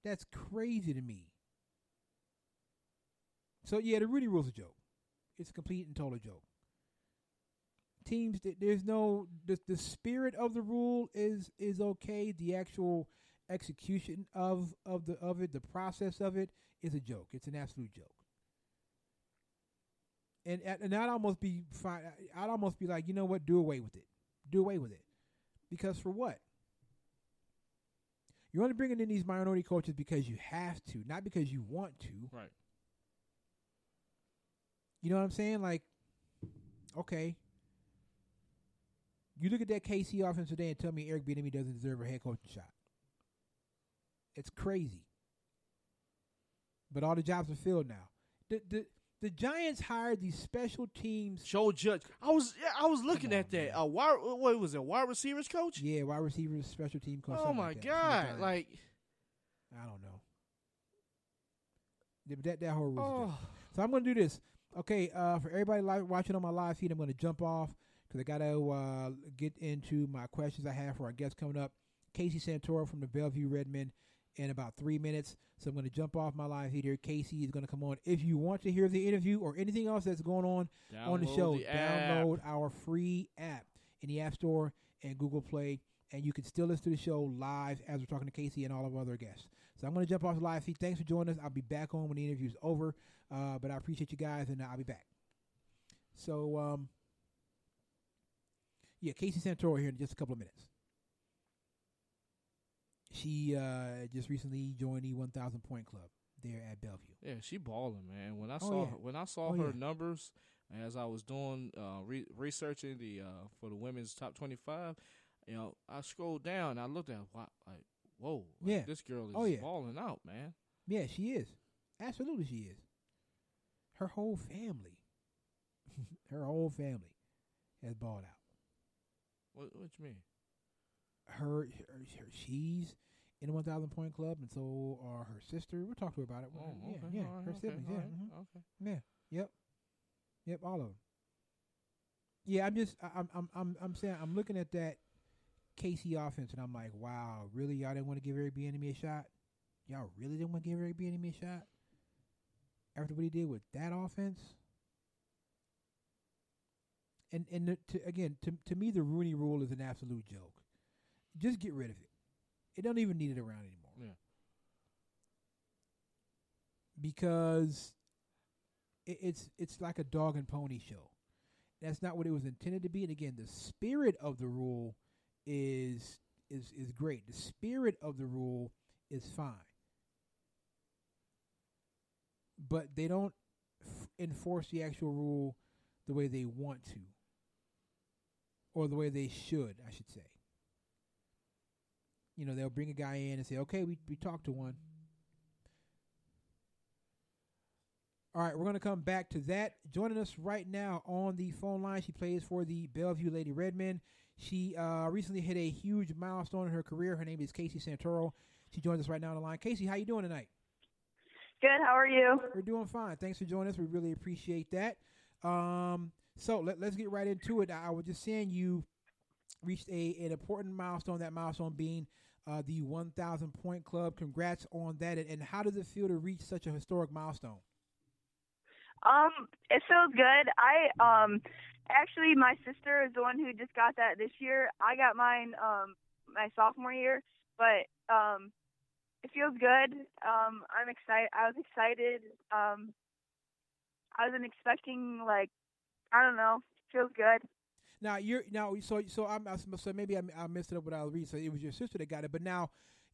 That's crazy to me. So, yeah, the Rooney Rule's a joke. It's a complete and total joke. Teams, there's no the spirit of the rule is okay. The actual execution of it, the process of it, is a joke. It's an absolute joke. And I'd almost be fine. I'd almost be like, you know what? Do away with it. Do away with it. Because for what? You're only bringing in these minority coaches because you have to, not because you want to. Right. You know what I'm saying? Like, okay. You look at that KC offense today and tell me Eric Bieniemy doesn't deserve a head coaching shot. It's crazy. But all the jobs are filled now. The Giants hired these special teams. Joe Judge. I was looking at that. What was it? Wide receivers coach? Yeah, wide receivers special team coach. Oh my like God! Like, I don't know. That whole rule. So I'm going to do this. Okay, for everybody watching on my live feed, I'm going to jump off because I got to get into my questions I have for our guests coming up. Casey Santoro from the Bellevue Redmond in about 3 minutes. So I'm going to jump off my live feed here. Casey is going to come on. If you want to hear the interview or anything else that's going on the show, download our free app in the App Store and Google Play, and you can still listen to the show live as we're talking to Casey and all of our other guests. So I'm going to jump off the live feed. Thanks for joining us. I'll be back on when the interview's over, but I appreciate you guys, and I'll be back. So, yeah, Casey Santoro here in just a couple of minutes. She just recently joined the 1,000 Point Club there at Bellevue. Yeah, she balling, man. When I saw her numbers, As I was doing researching the for the women's top 25, I scrolled down and I looked at like, whoa, Yeah. this girl is Yeah. balling out, man. Yeah, she is. Absolutely, she is. Her whole family, has balled out. What you mean? She's in the 1,000 point club, and so are her sister. We'll talk to her about it. Oh, Yeah, okay. yeah, All right, her okay, siblings. all Yeah, right, okay. yeah, yep, all of them. Yeah, I'm saying I'm looking at that Casey offense, and I'm like, wow, really, y'all didn't want to give Eric Bieniemy a shot? Y'all really didn't want to give Eric Bieniemy a shot after what he did with that offense? And to me, the Rooney Rule is an absolute joke. Just get rid of it. It don't even need it around anymore. Yeah. Because it's like a dog and pony show. That's not what it was intended to be. And again, the spirit of the rule is great. The spirit of the rule is fine. But they don't enforce the actual rule the way they want to. Or the way they should, I should say. They'll bring a guy in and say, okay, we talked to one. All right, we're going to come back to that. Joining us right now on the phone line, she plays for the Bellevue Lady Redmen. She recently hit a huge milestone in her career. Her name is Casey Santoro. She joins us right now on the line. Casey, how you doing tonight? Good. How are you? We're doing fine. Thanks for joining us. We really appreciate that. So let's get right into it. I was just saying you reached an important milestone, that milestone being the 1,000 point club. Congrats on that. And how does it feel to reach such a historic milestone? It feels good. Actually, my sister is the one who just got that this year. I got mine my sophomore year, but it feels good. I'm excited. I was excited. I wasn't expecting, I don't know. Feels good. So maybe I messed it up when I was reading. So it was your sister that got it,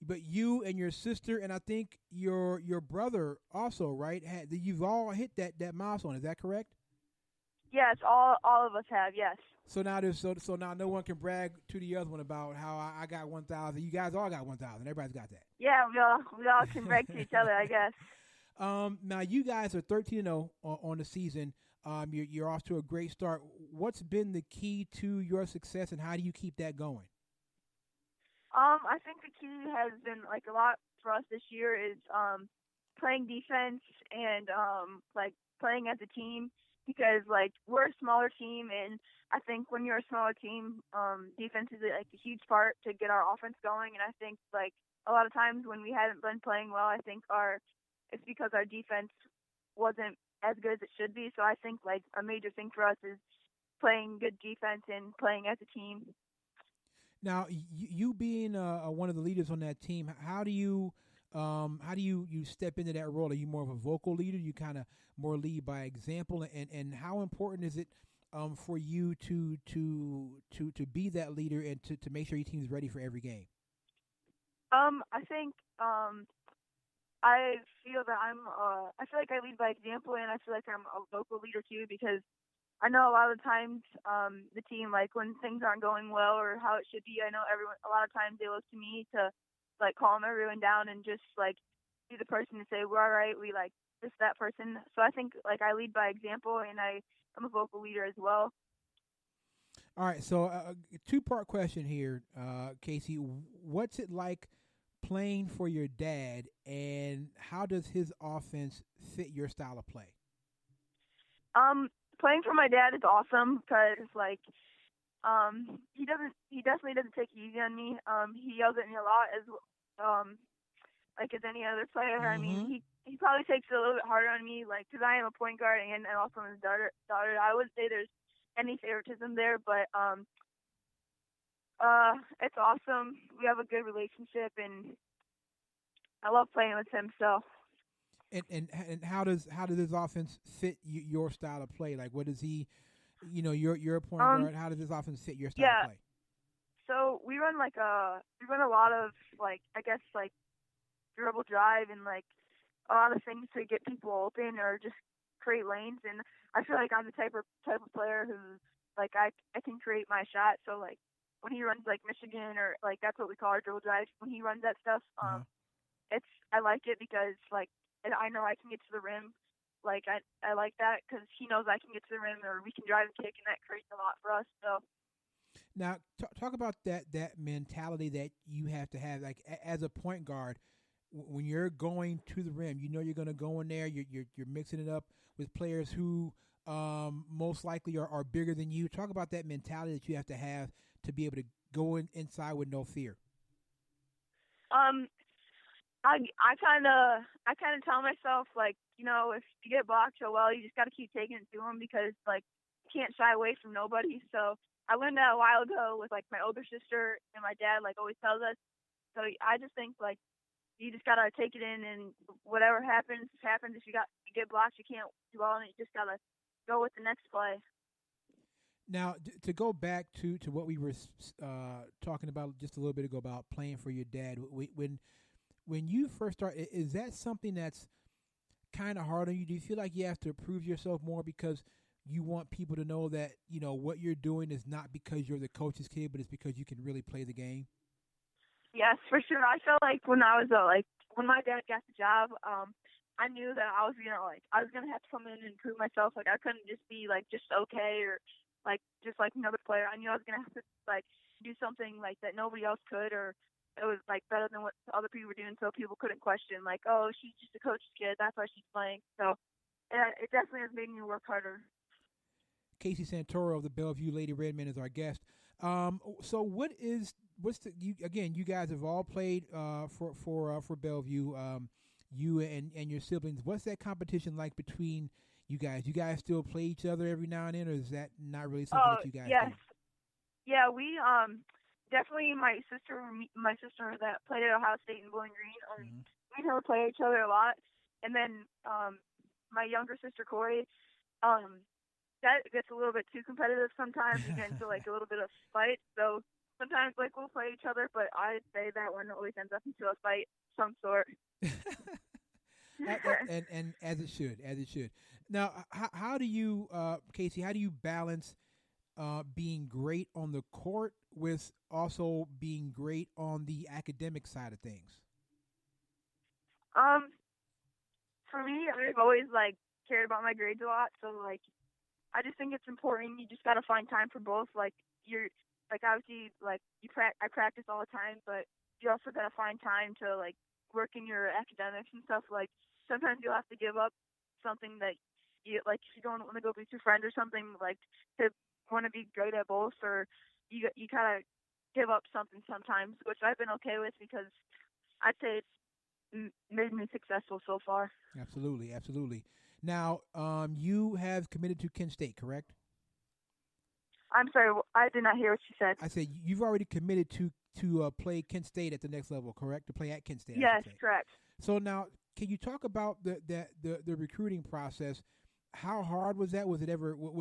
but you and your sister and I think your brother also, right? You've all hit that milestone. Is that correct? Yes, all of us have. Yes. So now now no one can brag to the other one about how I got 1,000. You guys all got 1,000. Everybody's got that. Yeah, we all can brag to each other, I guess. Now you guys are 13-0 on the season. You're off to a great start. What's been the key to your success, and how do you keep that going? I think the key has been a lot for us this year is playing defense and playing as a team, because we're a smaller team, and I think when you're a smaller team, defense is a huge part to get our offense going. And I think a lot of times when we haven't been playing well, I think it's because our defense wasn't as good as it should be. So I think a major thing for us is playing good defense and playing as a team. Now, you being one of the leaders on that team, how do you step into that role? Are you more of a vocal leader? You kind of more lead by example, and how important is it for you to be that leader and to make sure your team's ready for every game? I think I feel that I feel like I lead by example, and I feel like I'm a vocal leader too, because I know a lot of the times the team, when things aren't going well or how it should be, I know a lot of times they look to me to calm everyone down and just be the person to say, we're all right, we this, that person. So I think I lead by example, and I'm a vocal leader as well. All right, so a two-part question here, Casey. What's it like playing for your dad, and how does his offense fit your style of play? Playing for my dad is awesome because he definitely doesn't take it easy on me. He yells at me a lot as any other player. Mm-hmm. I mean, he probably takes it a little bit harder on me, because I am a point guard and also his daughter. I wouldn't say there's any favoritism there, but it's awesome. We have a good relationship, and I love playing with him. So. And how does his offense fit your style of play? What does he, you're a point guard. How does his offense fit your style of play? So we run a lot of dribble drive and a lot of things to get people open or just create lanes, and I feel like I'm the type of player who like I can create my shot. So like when he runs like Michigan or like that's what we call our dribble drive. When he runs that stuff, I like it because like I know I can get to the rim. Like I like that because he knows I can get to the rim, or we can drive and kick, and that creates a lot for us. So now talk about that mentality that you have to have, like as a point guard. When you're going to the rim, you know you're going to go in there. You're mixing it up with players who most likely are bigger than you. Talk about that mentality that you have to be able to go inside with no fear. I kind of tell myself, like, you know, if you get blocked so well, you just got to keep taking it to them because, like, you can't shy away from nobody. So I learned that a while ago with, like, my older sister and my dad, like, always tells us. So I just think, like, you just got to take it in, and whatever happens, happens. If you get blocked, you can't dwell on it. You just got to go with the next play. Now, to go back to what we were talking about just a little bit ago about playing for your dad, when you first start, is that something that's kind of hard on you? Do you feel like you have to prove yourself more because you want people to know that, you know, what you're doing is not because you're the coach's kid, but it's because you can really play the game? Yes, for sure. I felt like when I was when my dad got the job, I knew that I was gonna have to come in and prove myself. Like I couldn't just be like just okay or like just like another player. I knew I was gonna have to like do something like that nobody else could, or it was like better than what other people were doing, so people couldn't question like, oh, she's just a coach's kid, that's why she's playing. So it definitely has made me work harder. Casey Santoro of the Bellevue Lady Redmen is our guest. So you guys have all played for Bellevue, you and your siblings. What's that competition like between you guys? You guys still play each other every now and then, or is that not really something that you guys do? Yeah, we definitely my sister that played at Ohio State in Bowling Green. We never play each other a lot, and then my younger sister Corey. That gets a little bit too competitive sometimes. We get into like a little bit of fight. So sometimes like we'll play each other, but I'd say that one always ends up into a fight of some sort. and as it should. Now, how do you, Casey? How do you balance being great on the court with also being great on the academic side of things? For me, I've always like cared about my grades a lot. So like, I just think it's important. You just got to find time for both. Like obviously like I practice all the time, but you also got to find time to like work in your academics and stuff. Like sometimes you'll have to give up something that you like if you don't want to go with your friend or something, like to want to be great at both, or you kind of give up something sometimes, which I've been okay with because I'd say it's made me successful so far. Absolutely. Now, you have committed to Kent State, correct? I'm sorry, I did not hear what you said. I said you've already committed to play Kent State at the next level, correct? To play at Kent State. Yes, correct. So now, can you talk about the recruiting process? How hard was that? Was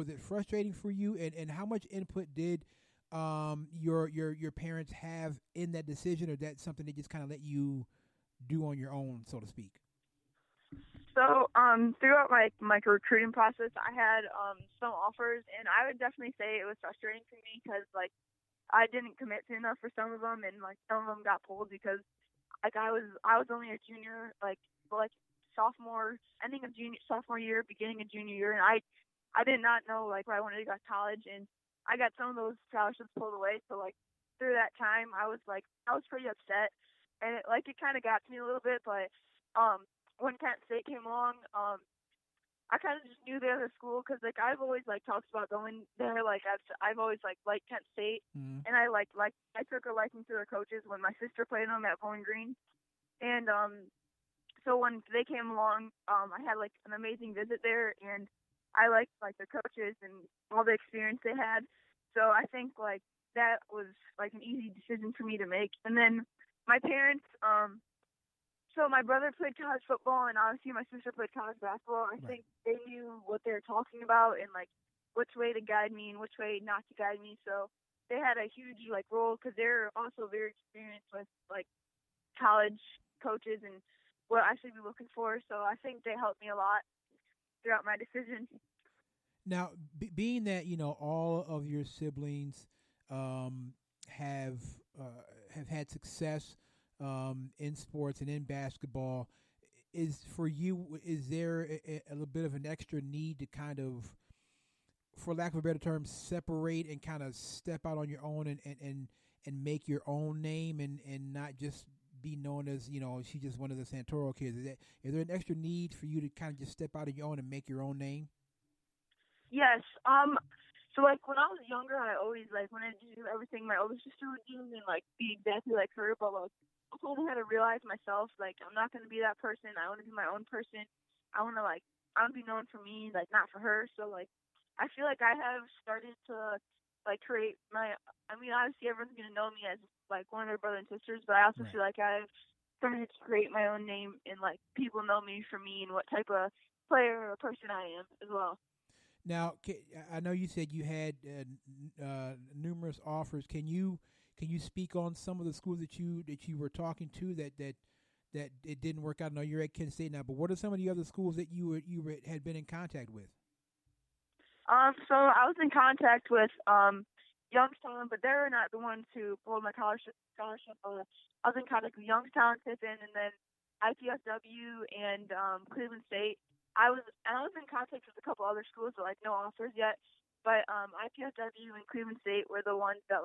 it frustrating for you? And how much input did your parents have in that decision, or that something they just kind of let you do on your own, so to speak? So throughout my recruiting process, I had some offers, and I would definitely say it was frustrating for me because like I didn't commit to enough for some of them, and like some of them got pulled because like I was only a junior, like sophomore, ending of sophomore year, beginning of junior year, and I did not know like where I wanted to go to college, and I got some of those scholarships pulled away. So like through that time, I was pretty upset, and it kind of got to me a little bit, but when Kent State came along, I kind of just knew they were the school because like I've always like talked about going there. Like I've always like liked Kent State, and I took a liking to their coaches when my sister played them at Bowling Green, and so when they came along, I had like an amazing visit there, and I liked like their coaches and all the experience they had. So I think like that was like an easy decision for me to make. And then my parents, so my brother played college football, and obviously my sister played college basketball. I think they knew what they were talking about and like which way to guide me and which way not to guide me. So they had a huge like role because they're also very experienced with like college coaches and what I should be looking for. So I think they helped me a lot. throughout my decision. Now, being that all of your siblings have had success in sports and in basketball, is there a little bit of an extra need to kind of, for lack of a better term, separate and kind of step out on your own and make your own name and not just be known as she's just one of the Santoro kids? Is there an extra need for you to kind of just step out on your own and make your own name? Yes. So like when I was younger, I always wanted to do everything my older sister would do and be exactly like her. But I kind of had to realize myself, I'm not going to be that person. I want to be my own person. I want to be known for me, not for her. So I feel like I have started to create my. I mean, obviously everyone's going to know me as one of their brothers and sisters, but I also feel like I've started to create my own name and people know me for me and what type of player or person I am as well. Now, I know you said you had numerous offers. Can you speak on some of the schools that you were talking to that it didn't work out? I know you're at Kent State now, but what are some of the other schools that you had been in contact with? So I was in contact with Youngstown, but they're not the ones who pulled my scholarship. I was in contact with Youngstown, Tiffin, and then IPSW and Cleveland State. I was in contact with a couple other schools, but no offers yet. But IPSW and Cleveland State were the ones that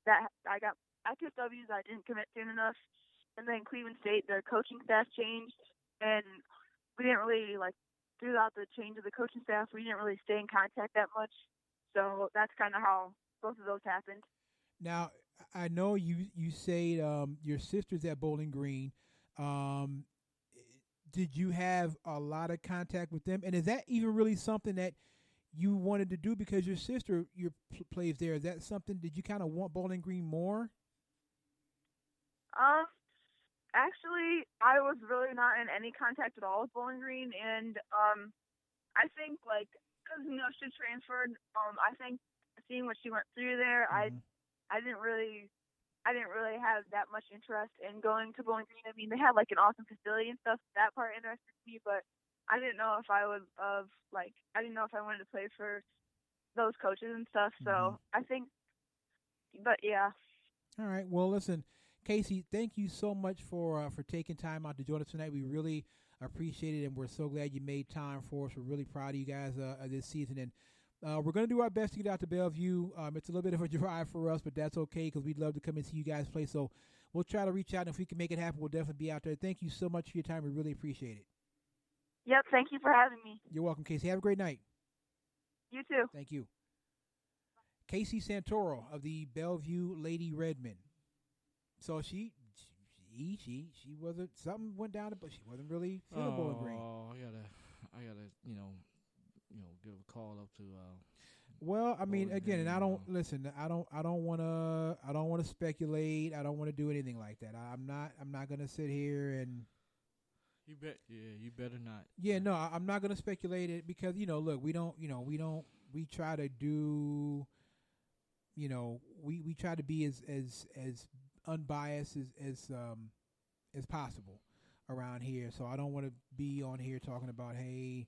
that I got. IPSWs I didn't commit soon enough, and then Cleveland State, their coaching staff changed, and we didn't really throughout the change of the coaching staff, we didn't really stay in contact that much. So that's kind of how both of those happened. Now, I know you say your sister's at Bowling Green. Did you have a lot of contact with them? And is that even really something that you wanted to do because your sister plays there? Is that something, did you kind of want Bowling Green more? Actually, I was really not in any contact at all with Bowling Green, and I think because she transferred, I think seeing what she went through there, I didn't really have that much interest in going to Bowling Green. I mean, they had an awesome facility and stuff. That part interested me, but I didn't know if I would I didn't know if I wanted to play for those coaches and stuff. So I think, but yeah. All right. Well, listen, Casey, thank you so much for taking time out to join us tonight. We really appreciate it, and we're so glad you made time for us. We're really proud of you guys this season, and we're going to do our best to get out to Bellevue. It's a little bit of a drive for us, but that's okay because we'd love to come and see you guys play. So we'll try to reach out, and if we can make it happen, we'll definitely be out there. Thank you so much for your time. We really appreciate it. Yep, thank you for having me. You're welcome, Casey. Have a great night. You too. Thank you. Casey Santoro of the Bellevue Lady Redmen. So she wasn't, something went down, but she wasn't really feeling Bowling Green. Oh, I gotta, give a call up to. Well, I mean, again, and I don't Green, listen. I don't want to speculate. I don't want to do anything like that. I'm not gonna sit here and. You better not. Yeah, no, I'm not gonna speculate it because look, we try to do. We try to be as unbiased as possible around here. So I don't want to be on here talking about, hey,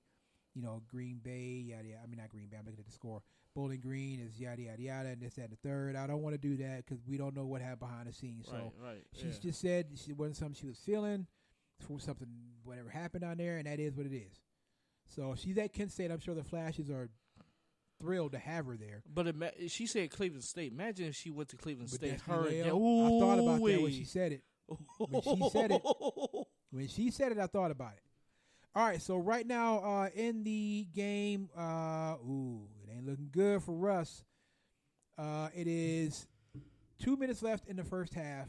Green Bay, yada yada. I mean, not Green Bay. I'm looking at the score. Bowling Green is yada yada yada, and this, that, and the third. I don't want to do that because we don't know what happened behind the scenes. So she's just said it wasn't something she was feeling. For something, whatever happened down there, and that is what it is. So she's at Kent State. I'm sure the Flashes are thrilled to have her there. But she said Cleveland State. Imagine if she went to Cleveland State. I thought about that when she said it. When she said it, I thought about it. All right, so right now in the game, it ain't looking good for us. It is 2 minutes left in the first half.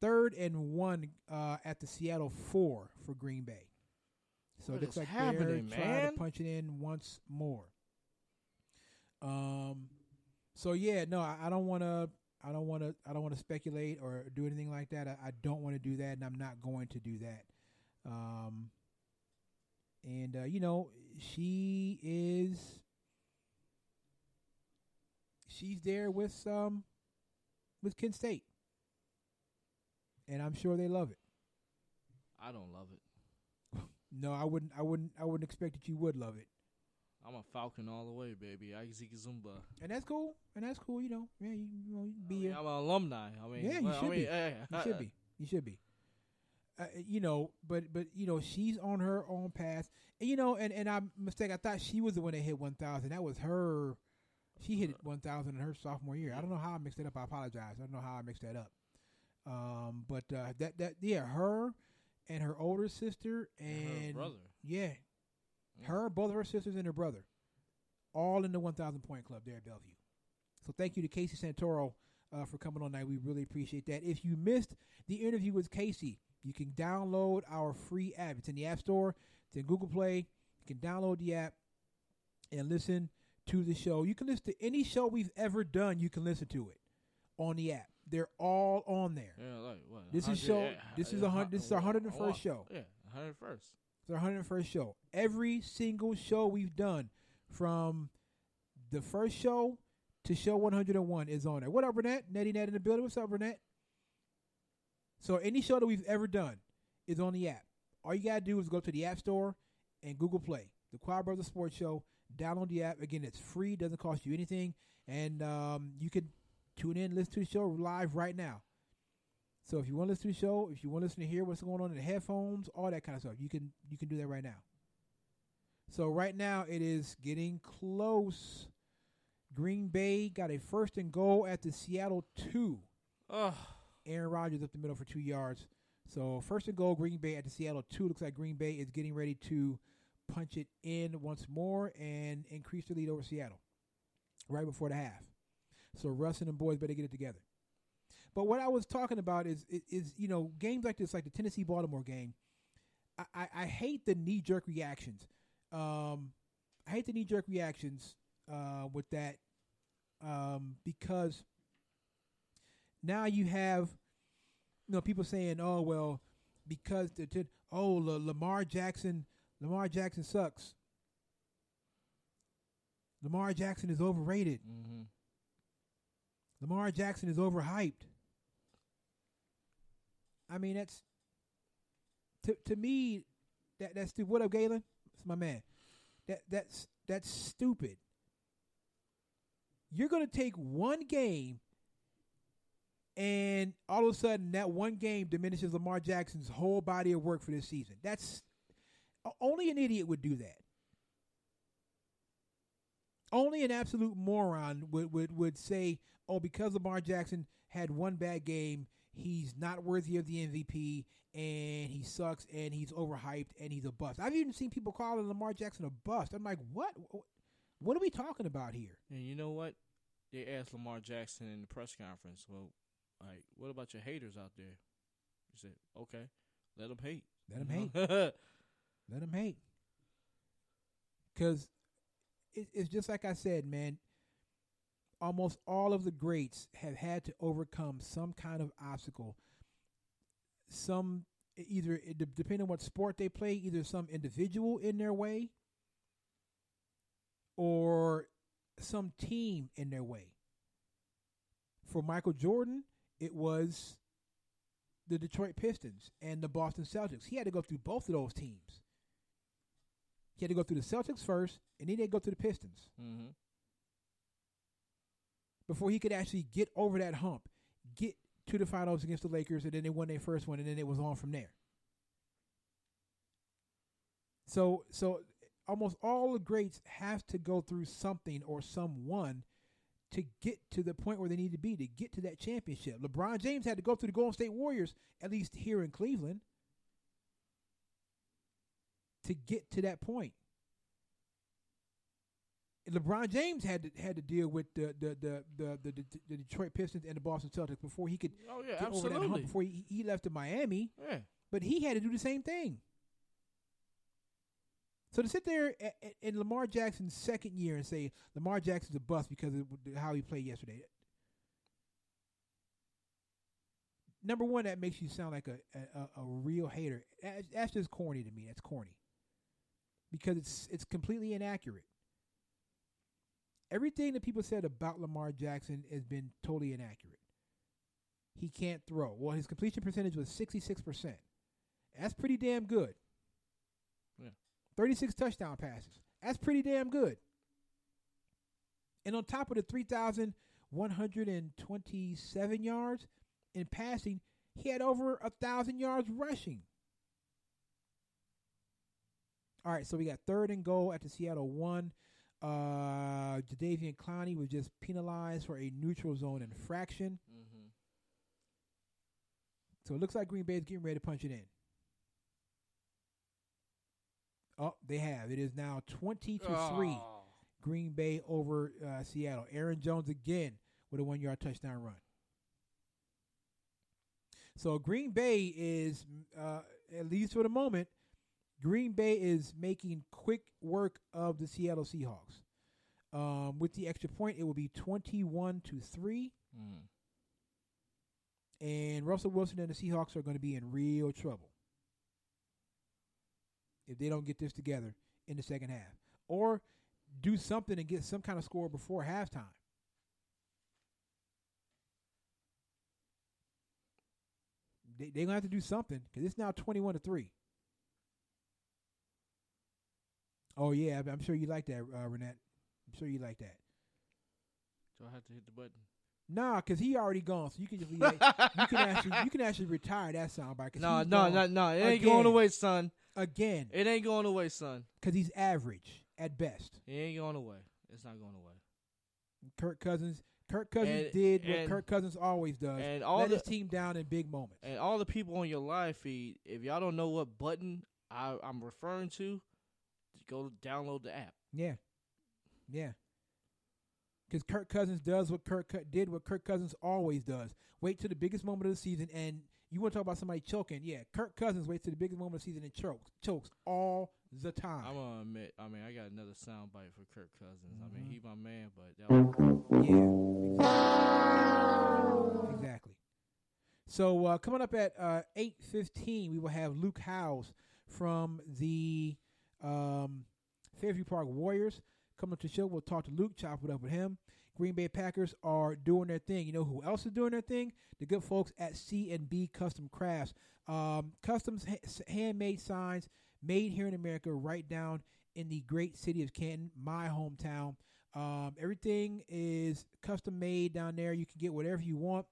3rd and 1 at the Seattle 4 for Green Bay. So it looks like they're trying to punch it in once more. So yeah, no, I don't want to speculate or do anything like that. I don't want to do that, and I'm not going to do that. She's there with Kent State. And I'm sure they love it. I don't love it. No, I wouldn't expect that you would love it. I'm a Falcon all the way, baby. Isaac Zumba. And that's cool. You know. Yeah, you be. I'm an alumni. I mean, yeah, you should be. You should be. You should be. You know, but you know, she's on her own path. And, you know, and I'm mistaken. I thought she was the one that hit 1,000. That was her. She hit 1,000 in her sophomore year. I don't know how I mixed that up. I apologize. I don't know how I mixed that up. But her and her older sister and her brother. Yeah. Her, both of her sisters and her brother, all in the 1,000 point club there at Bellevue. So thank you to Casey Santoro for coming on tonight. We really appreciate that. If you missed the interview with Casey, you can download our free app. It's in the App Store. It's in Google Play. You can download the app and listen to the show. You can listen to any show we've ever done. You can listen to it on the app. They're all on there. Yeah, like what? This is our 101st show. Yeah, 101st. It's our 101st show. Every single show we've done, from the first show to show 101, is on there. What up, Burnett? Nettie Net in the building. What's up, Burnett? So any show that we've ever done is on the app. All you got to do is go to the App Store and Google Play. The Quad Brothers Sports Show. Download the app. Again, it's free. Doesn't cost you anything. And you can tune in, listen to the show live right now. So if you want to listen to the show, if you want to listen to hear what's going on in the headphones, all that kind of stuff, you can do that right now. So right now it is getting close. Green Bay got a 1st and goal at the Seattle 2. Aaron Rodgers up the middle for 2 yards. So 1st and goal, Green Bay at the Seattle 2. Looks like Green Bay is getting ready to punch it in once more and increase the lead over Seattle right before the half. So Russ and them boys better get it together. But what I was talking about is you know, games like this, like the Tennessee-Baltimore game, I hate the knee-jerk reactions. With that because now you have, you know, people saying, oh, well, because Lamar Jackson sucks. Lamar Jackson is overrated. Mm-hmm. Lamar Jackson is overhyped. I mean, that's to me that's stupid. What up, Galen? That's my man. That's stupid. You're gonna take one game, and all of a sudden that one game diminishes Lamar Jackson's whole body of work for this season. That's only an idiot would do that. Only an absolute moron would say, oh, because Lamar Jackson had one bad game, he's not worthy of the MVP, and he sucks, and he's overhyped, and he's a bust. I've even seen people calling Lamar Jackson a bust. I'm like, what? What are we talking about here? And you know what? They asked Lamar Jackson in the press conference, well, like, what about your haters out there? He said, okay, let them hate. Let them hate. Let them hate. Because it's just like I said, man, almost all of the greats have had to overcome some kind of obstacle. Some, either, depending on what sport they play, either some individual in their way or some team in their way. For Michael Jordan, it was the Detroit Pistons and the Boston Celtics. He had to go through both of those teams. He had to go through the Celtics first, and then they'd go through the Pistons. Mm-hmm. Before he could actually get over that hump, get to the finals against the Lakers, and then they won their first one, and then it was on from there. So almost all the greats have to go through something or someone to get to the point where they need to be, to get to that championship. LeBron James had to go through the Golden State Warriors, at least here in Cleveland, to get to that point. And LeBron James had to deal with the Detroit Pistons and the Boston Celtics before he could get over that hump, before he left to Miami. Yeah. But he had to do the same thing. So to sit there in Lamar Jackson's second year and say Lamar Jackson's a bust because of how he played yesterday, number one, that makes you sound like a real hater. That's just corny to me. That's corny. Because it's completely inaccurate. Everything that people said about Lamar Jackson has been totally inaccurate. He can't throw. Well, his completion percentage was 66%. That's pretty damn good. 36 touchdown passes. That's pretty damn good. And on top of the 3,127 yards in passing, he had over 1,000 yards rushing. All right, so we got 3rd and goal at the Seattle 1. Jadeveon Clowney was just penalized for a neutral zone infraction. Mm-hmm. So it looks like Green Bay is getting ready to punch it in. Oh, they have. It is now 20-3. Oh. Green Bay over Seattle. Aaron Jones again with a 1-yard touchdown run. So Green Bay is, at least for the moment, Green Bay is making quick work of the Seattle Seahawks. With the extra point, it will be 21-3. And Russell Wilson and the Seahawks are going to be in real trouble if they don't get this together in the second half. Or do something and get some kind of score before halftime. They're going to have to do something because it's now 21-3. Oh, yeah, I'm sure you like that, Renette. I'm sure you like that. Do I have to hit the button? Nah, because he already gone, so you can just you can actually retire that soundbite. No. It ain't going away, son. Again. It ain't going away, son. Because he's average at best. It ain't going away. It's not going away. Kirk Cousins did what Kirk Cousins always does. And let his team down in big moments. And all the people on your live feed, if y'all don't know what button I'm referring to, go download the app. Yeah. Because Kirk Cousins does what Kirk Cousins always does. Wait till the biggest moment of the season, and you want to talk about somebody choking. Yeah, Kirk Cousins waits till the biggest moment of the season and chokes all the time. I'm going to admit, I got another soundbite for Kirk Cousins. Mm-hmm. He's my man, but that was... Yeah, exactly. So coming up at 8:15, we will have Luke Howes from the Fairview Park Warriors. Coming up to the show, we'll talk to Luke, chop it up with him. Green Bay Packers are doing their thing. You know who else is doing their thing? The good folks at C&B Custom Crafts. Customs handmade signs made here in America, right down in the great city of Canton, my hometown. Everything is custom made down there. You can get whatever you want.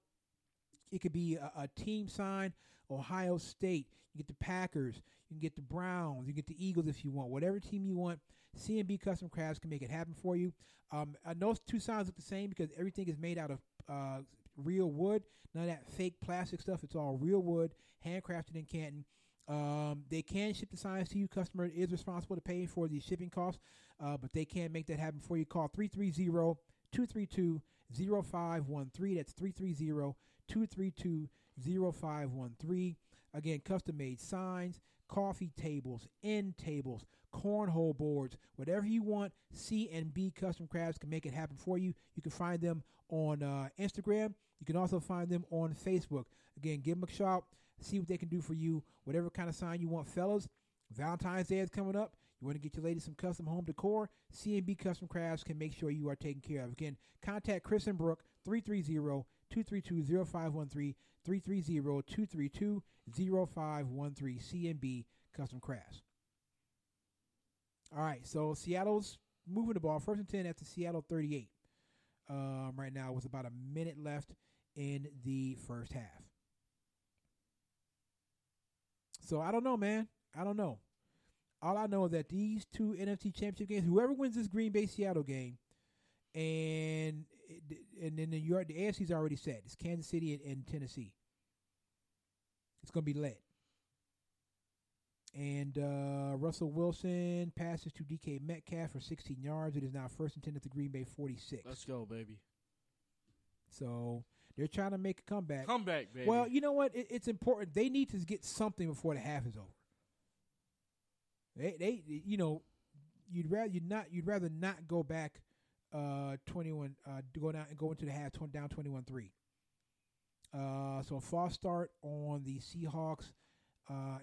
It could be a team sign, Ohio State. You get the Packers. You can get the Browns. You get the Eagles if you want. Whatever team you want, C&B Custom Crafts can make it happen for you. I know two signs look the same because everything is made out of real wood. None of that fake plastic stuff. It's all real wood, handcrafted in Canton. They can ship the signs to you. Customer is responsible to pay for the shipping costs, but they can make that happen for you. Call 330-232-0513. That's 330-232-0513. Again, custom-made signs, coffee tables, end tables, cornhole boards, whatever you want, C&B Custom Crafts can make it happen for you. You can find them on Instagram. You can also find them on Facebook. Again, give them a shout, see what they can do for you, whatever kind of sign you want. Fellas, Valentine's Day is coming up. You want to get your ladies some custom home decor, C&B Custom Crafts can make sure you are taken care of. Again, contact Chris and Brooke, 330-232-0513, 330-232-0513, C&B Custom Crafts. All right, so Seattle's moving the ball. 1st and 10 after Seattle 38. Right now, with about a minute left in the first half. So I don't know, man. I don't know. All I know is that these two NFC Championship games, whoever wins this Green Bay Seattle game, and then the AFC's already set. It's Kansas City and Tennessee. It's going to be lit. And Russell Wilson passes to DK Metcalf for 16 yards. It is now 1st and 10 at the Green Bay 46. Let's go, baby. So they're trying to make a comeback. Comeback, baby. Well, you know what? It's important. They need to get something before the half is over. They you know, you'd rather not go back 21 go into the half down 21-3. So a false start on the Seahawks.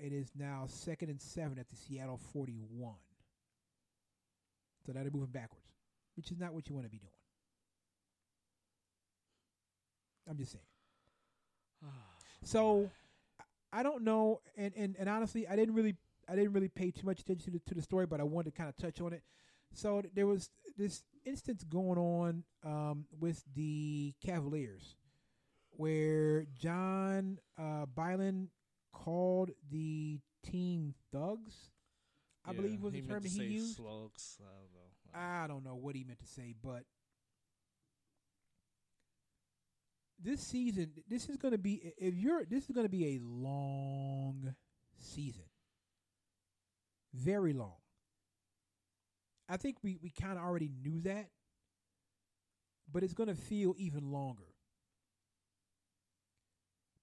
It is now 2nd and 7 at the Seattle 41. So they're moving backwards, which is not what you want to be doing. I'm just saying. So I don't know, and honestly, I didn't really I didn't really pay too much attention to the story, but I wanted to kind of touch on it. So there was this instance going on with the Cavaliers where John Byland called the team thugs, I believe was the term he used. Slugs. I don't know. I don't know what he meant to say, but this season, this is going to be a long season. Very long. I think we kind of already knew that, but it's going to feel even longer.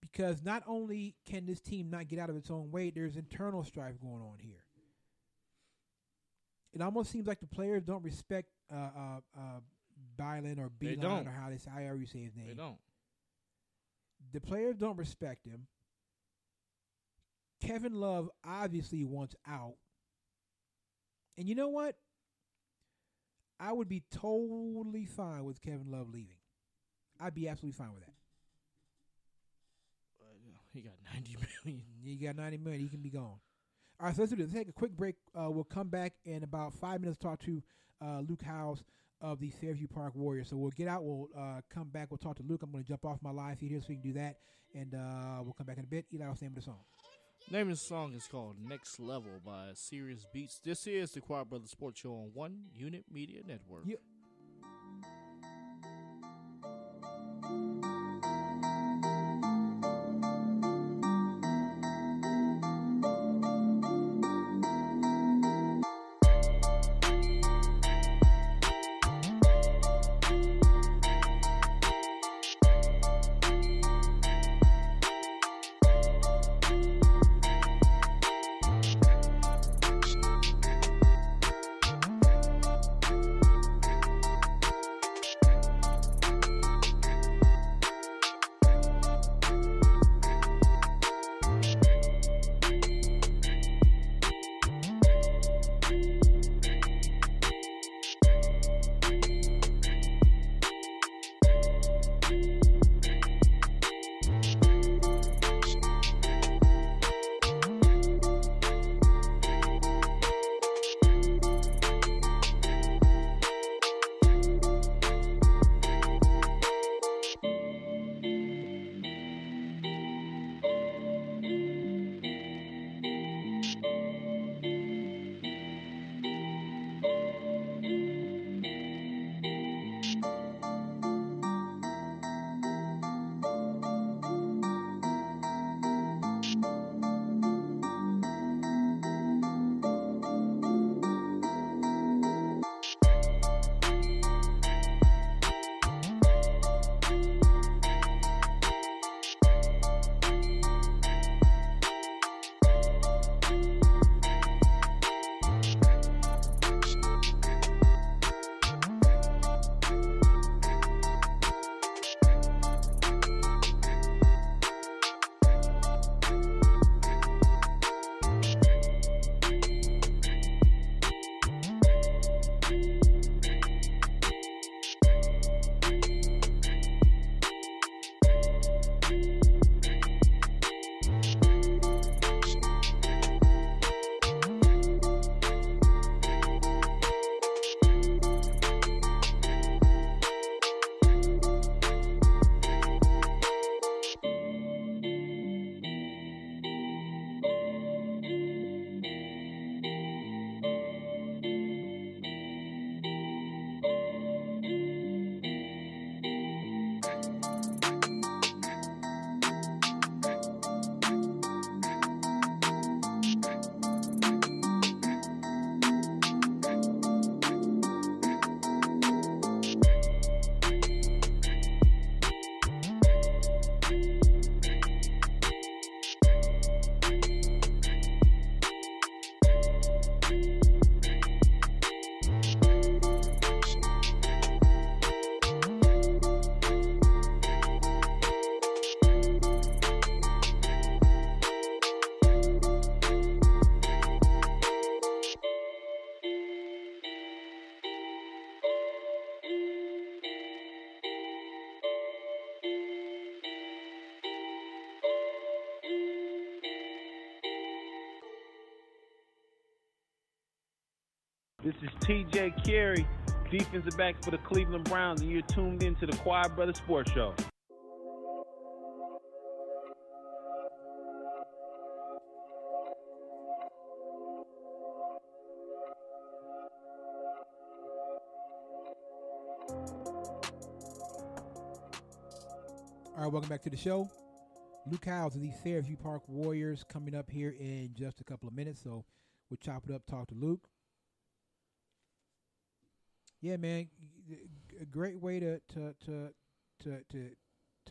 Because not only can this team not get out of its own way, there's internal strife going on here. It almost seems like the players don't respect Byland or Beeline or however you say his name. They don't. The players don't respect him. Kevin Love obviously wants out. And you know what? I would be totally fine with Kevin Love leaving. I'd be absolutely fine with that. He got $90 million. He got $90 million. He can be gone. All right, so let's do this. Let's take a quick break. We'll come back in about 5 minutes to talk to Luke Howes of the Fairview Park Warriors. So we'll get out. We'll come back. We'll talk to Luke. I'm going to jump off my live feed here so we can do that. And we'll come back in a bit. Eli, what's the name of the song? The name of the song is called Next Level by Serious Beats. This is the Quad Brothers Sports Show on One Unit Media Network. Yep. This is T.J. Carey, defensive back for the Cleveland Browns, and you're tuned in to the Quiet Brother Sports Show. All right, welcome back to the show. Luke Howes of the Fairview Park Warriors coming up here in just a couple of minutes, so we'll chop it up, talk to Luke. Yeah, man, a great way to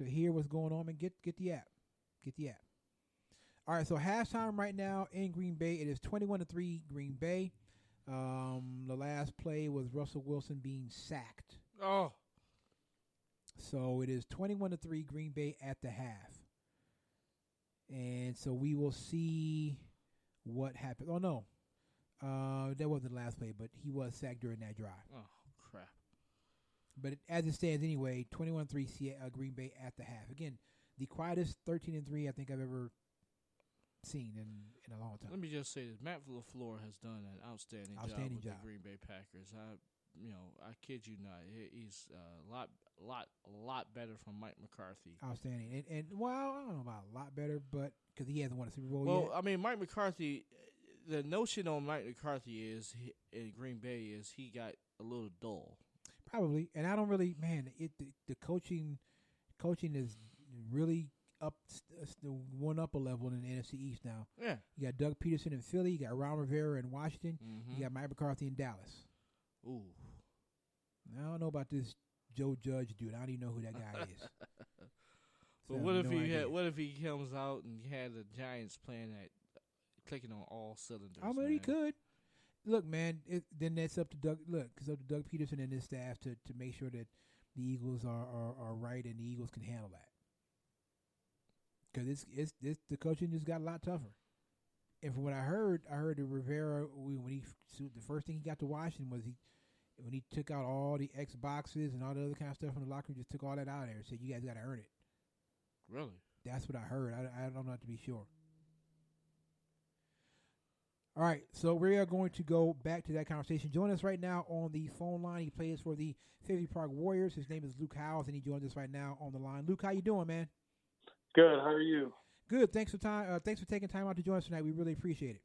hear what's going on, and get the app. Get the app. All right, so halftime right now in Green Bay. It is 21-3 Green Bay. The last play was Russell Wilson being sacked. Oh. So it is 21-3 Green Bay at the half. And so we will see what happens. Oh, no. That wasn't the last play, but he was sacked during that drive. Oh, crap. But as it stands anyway, 21-3 Green Bay at the half. Again, the quietest 13-3 I think I've ever seen in a long time. Let me just say this. Matt LaFleur has done an outstanding job with the Green Bay Packers. I kid you not. He's a lot better from Mike McCarthy. Outstanding. And well, I don't know about a lot better, but because he hasn't won a Super Bowl yet. Well, I mean, Mike McCarthy, the notion on Mike McCarthy is in Green Bay is he got a little dull. Probably. And I don't really, man, the coaching is really up a level in the NFC East now. Yeah. You got Doug Peterson in Philly. You got Ron Rivera in Washington. Mm-hmm. You got Mike McCarthy in Dallas. Ooh. I don't know about this Joe Judge dude. I don't even know who that guy is. But what if he comes out and had the Giants playing at clicking on all cylinders? I mean, he could. Look, man. Then that's up to Doug. Look, it's up to Doug Peterson and his staff to make sure that the Eagles are right and the Eagles can handle that. Because the coaching just got a lot tougher. And from what I heard that Rivera, the first thing he got to Washington was when he took out all the Xboxes and all the other kind of stuff from the locker room, just took all that out of there and said, you guys got to earn it. Really? That's what I heard. I don't know to be sure. All right, so we are going to go back to that conversation. Join us right now on the phone line. He plays for the Fairview Park Warriors. His name is Luke Howes, and he joins us right now on the line. Luke, how you doing, man? Good. How are you? Good. Thanks for taking time out to join us tonight. We really appreciate it.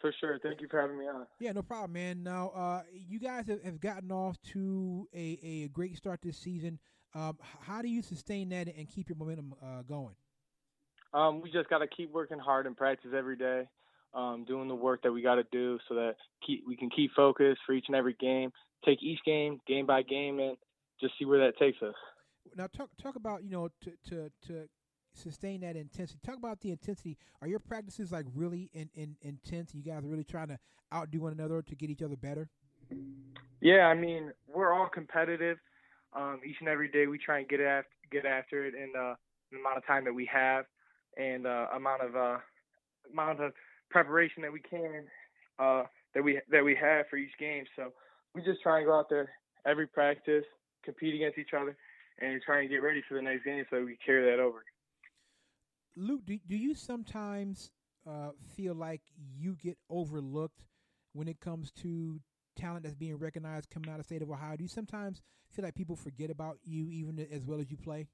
For sure. Thank you for having me on. Yeah, no problem, man. Now, you guys have gotten off to a great start this season. How do you sustain that and keep your momentum going? We just got to keep working hard in practice every day, doing the work that we got to do so that we can keep focused for each and every game, take each game by game, and just see where that takes us. Now, talk about, to sustain that intensity. Talk about the intensity. Are your practices like really intense? You guys are really trying to outdo one another to get each other better? Yeah, I mean, we're all competitive. Each and every day we try and get after it in the amount of time that we have and amount of preparation that we can that we have for each game. So we just try and go out there every practice, compete against each other, and try and get ready for the next game so we carry that over. Luke, do you sometimes feel like you get overlooked when it comes to talent that's being recognized coming out of the state of Ohio? Do you sometimes feel like people forget about you even as well as you play?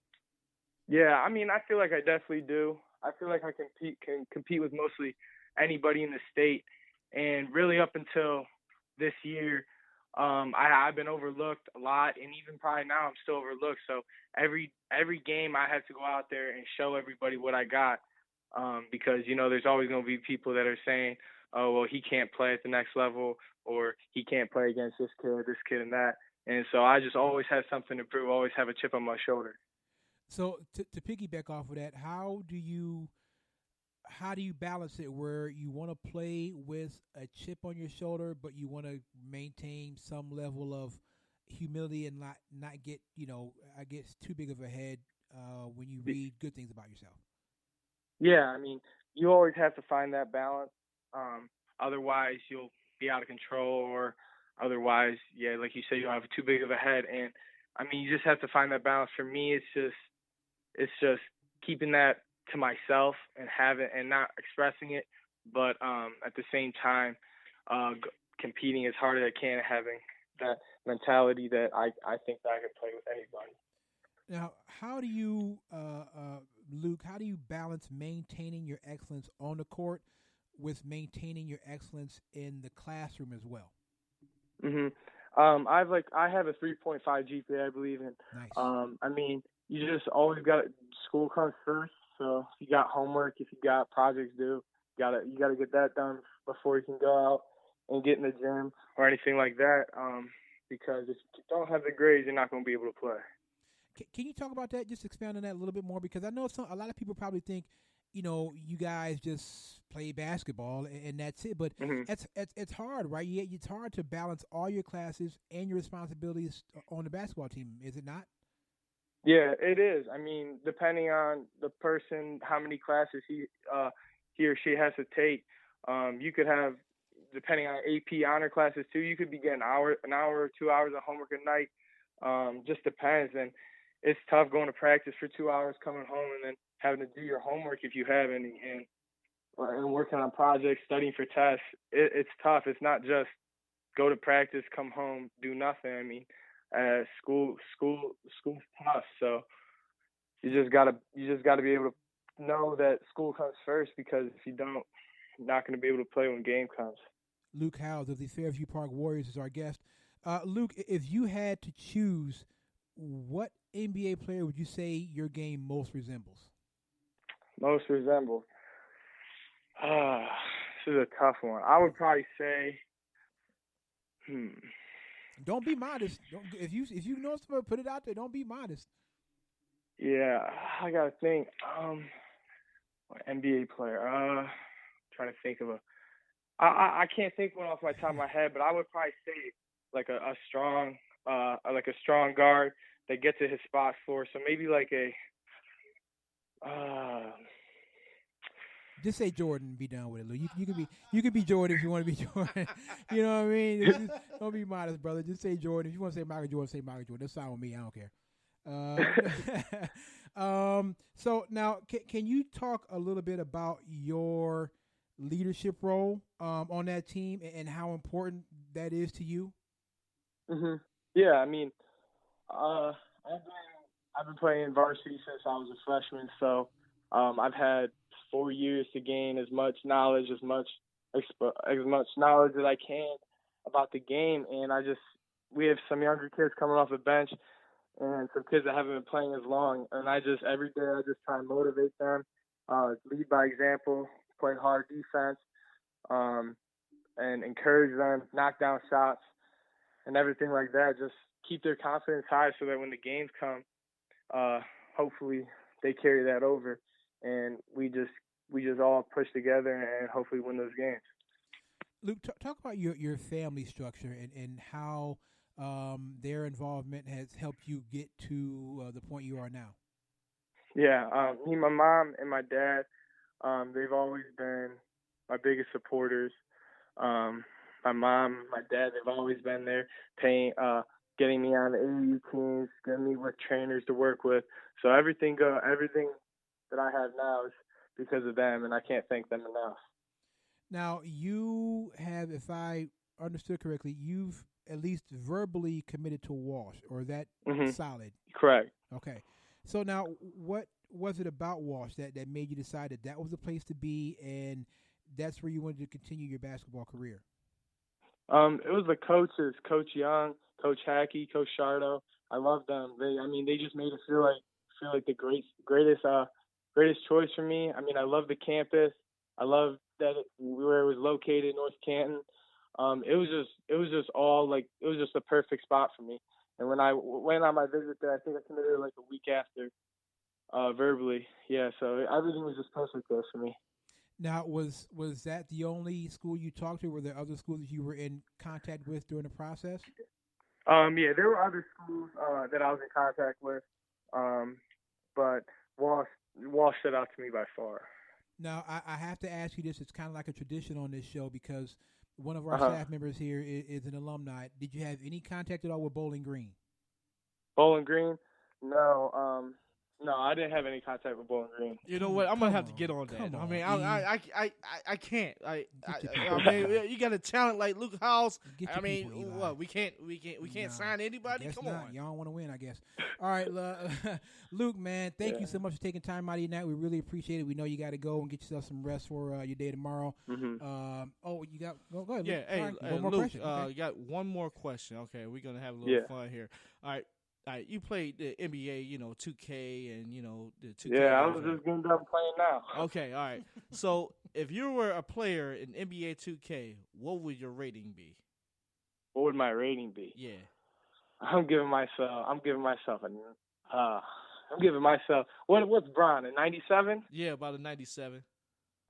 Yeah, I mean, I feel like I definitely do. I feel like I can compete with mostly anybody in the state. And really up until this year, I've been overlooked a lot, and even probably now I'm still overlooked. So every game I have to go out there and show everybody what I got because, there's always going to be people that are saying, oh, well, he can't play at the next level or he can't play against this kid, and that. And so I just always have something to prove, always have a chip on my shoulder. So to piggyback off of that, how do you balance it where you want to play with a chip on your shoulder, but you want to maintain some level of humility and not get, I guess, too big of a head when you read good things about yourself? Yeah, I mean, you always have to find that balance. Otherwise, you'll be out of control, or otherwise, like you said, you'll have too big of a head. And I mean, you just have to find that balance. For me, it's just keeping that to myself and have it and not expressing it, but at the same time, competing as hard as I can, and having that mentality that I think that I can play with anybody. Now, how do you, Luke, how do you balance maintaining your excellence on the court with maintaining your excellence in the classroom as well? I have a 3.5 GPA, I believe, and nice. I mean, you just always got school comes first. So if you got homework, if you got projects due, you gotta get that done before you can go out and get in the gym or anything like that. Because if you don't have the grades, you're not going to be able to play. Can you talk about that? Just expand on that a little bit more, because I know a lot of people probably think, you guys just play basketball and that's it. But it's hard, right? It's hard to balance all your classes and your responsibilities on the basketball team, is it not? Yeah, it is. I mean, depending on the person, how many classes he or she has to take, you could have, depending on AP honor classes too, you could be getting an hour or 2 hours of homework a night. Just depends. And it's tough going to practice for 2 hours, coming home, and then having to do your homework if you have any, and working on projects, studying for tests. It's tough. It's not just go to practice, come home, do nothing. I mean, school's tough. So you just gotta be able to know that school comes first, because if you don't, you're not going to be able to play when game comes. Luke Howes of the Fairview Park Warriors is our guest. Luke, if you had to choose, what NBA player would you say your game most resembles? Most resembles? This is a tough one. I would probably say, Don't be modest. If you know somebody, put it out there. Don't be modest. Yeah, I gotta think. NBA player. Trying to think of I can't think one off my top of my head, but I would probably say like a strong guard that gets to his spot for. So maybe like a. Just say Jordan and be done with it, Luke. You can be Jordan if you want to be Jordan. You know what I mean? Don't be modest, brother. Just say Jordan. If you want to say Michael Jordan, say Michael Jordan. That's fine with me. I don't care. So now, can you talk a little bit about your leadership role on that team and how important that is to you? Yeah, I mean, I've been playing varsity since I was a freshman, so I've had 4 years to gain as much knowledge, as much knowledge that I can about the game. And we have some younger kids coming off the bench and some kids that haven't been playing as long. And every day I just try and motivate them, lead by example, play hard defense, and encourage them, knock down shots and everything like that. Just keep their confidence high so that when the games come, hopefully they carry that over, and we just all push together and hopefully win those games. Luke, talk about your family structure and how their involvement has helped you get to the point you are now. Yeah, my mom and my dad, they've always been my biggest supporters. My mom, my dad, they've always been there, getting me on the AAU teams, getting me with trainers to work with. So everything that I have now is because of them, and I can't thank them enough. Now, you have, if I understood correctly, you've at least verbally committed to Walsh, or is that solid? Correct. Okay. So now, what was it about Walsh that made you decide that was the place to be, and that's where you wanted to continue your basketball career? It was the coaches, Coach Young, Coach Hackey, Coach Shardo. I love them. They just made it feel like the greatest choice for me. I mean, I love the campus. I love that where it was located, North Canton. It was just a perfect spot for me. And when I went on my visit there, I think I committed like a week after, verbally. Yeah, so everything was just perfect there for me. Now, was that the only school you talked to? Were there other schools that you were in contact with during the process? Yeah, there were other schools that I was in contact with, but Walsh stood out to me by far. Now, I have to ask you this. It's kind of like a tradition on this show because one of our staff members here is an alumni. Did you have any contact at all with Bowling Green? Bowling Green? No. No, I didn't have any contact with Bowling Green. You know what? I'm gonna have to get on that. I mean, I can't. I mean, you got a talent like Luke House. I mean, what? We can't sign anybody. Come on. Y'all don't want to win, I guess. All right, Luke, man, thank you so much for taking time out of your night. We really appreciate it. We know you got to go and get yourself some rest for your day tomorrow. You got go ahead. Yeah, Luke. hey, Luke, you got one more question. Okay, we're gonna have a little fun here. All right. You played the NBA, 2K, and the 2K. Yeah, I was just getting done playing now. Okay, all right. So, if you were a player in NBA 2K, what would your rating be? What would my rating be? Yeah. I'm giving myself what's Bron, a 97? Yeah, about a 97.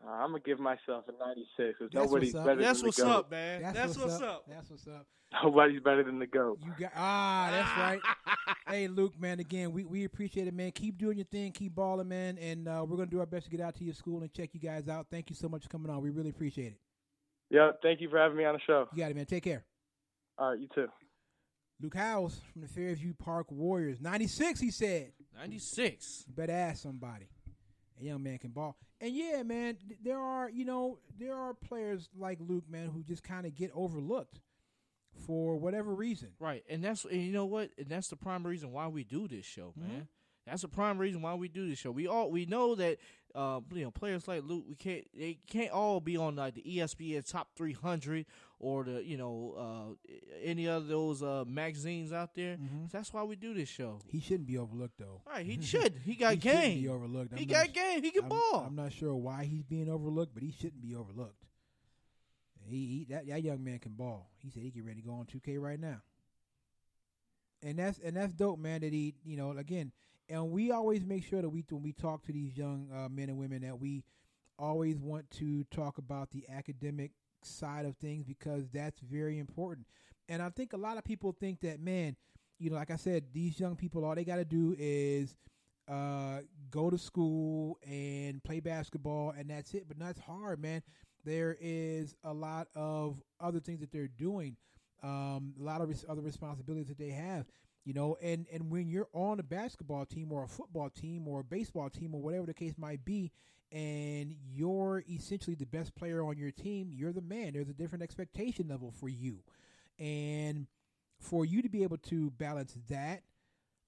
I'm gonna give myself a 96. That's Nobody's better than the GOAT. That's what's up, man. That's what's up. That's what's up. Nobody's better than the GOAT. That's right. Hey, Luke, man, again, we appreciate it, man. Keep doing your thing. Keep balling, man. And we're going to do our best to get out to your school and check you guys out. Thank you so much for coming on. We really appreciate it. Yeah, thank you for having me on the show. You got it, man. Take care. All right, you too. Luke Howes from the Fairview Park Warriors. 96, he said. 96. You better ask somebody. A young man can ball. And, yeah, man, there are players like Luke, man, who just kind of get overlooked for whatever reason. Right. And you know what? And that's the primary reason why we do this show, man. Mm-hmm. That's the prime reason why we do this show. We know that players like Luke, they can't all be on like the ESPN Top 300 or the any of those magazines out there. Mm-hmm. That's why we do this show. He shouldn't be overlooked though. Right, he should. He got game. Shouldn't be overlooked. He got game. He can ball. I'm not sure why he's being overlooked, but he shouldn't be overlooked. That young man can ball. He said he get ready to go on 2K right now. And that's dope, man. That he again. And we always make sure that when we talk to these young men and women, that we always want to talk about the academic side of things, because that's very important. And I think a lot of people think that, man, like I said, these young people, all they got to do is go to school and play basketball, and that's it. But that's hard, man. There is a lot of other things that they're doing, a lot of other responsibilities that they have. And when you're on a basketball team or a football team or a baseball team or whatever the case might be, and you're essentially the best player on your team, you're the man. There's a different expectation level for you. And for you to be able to balance that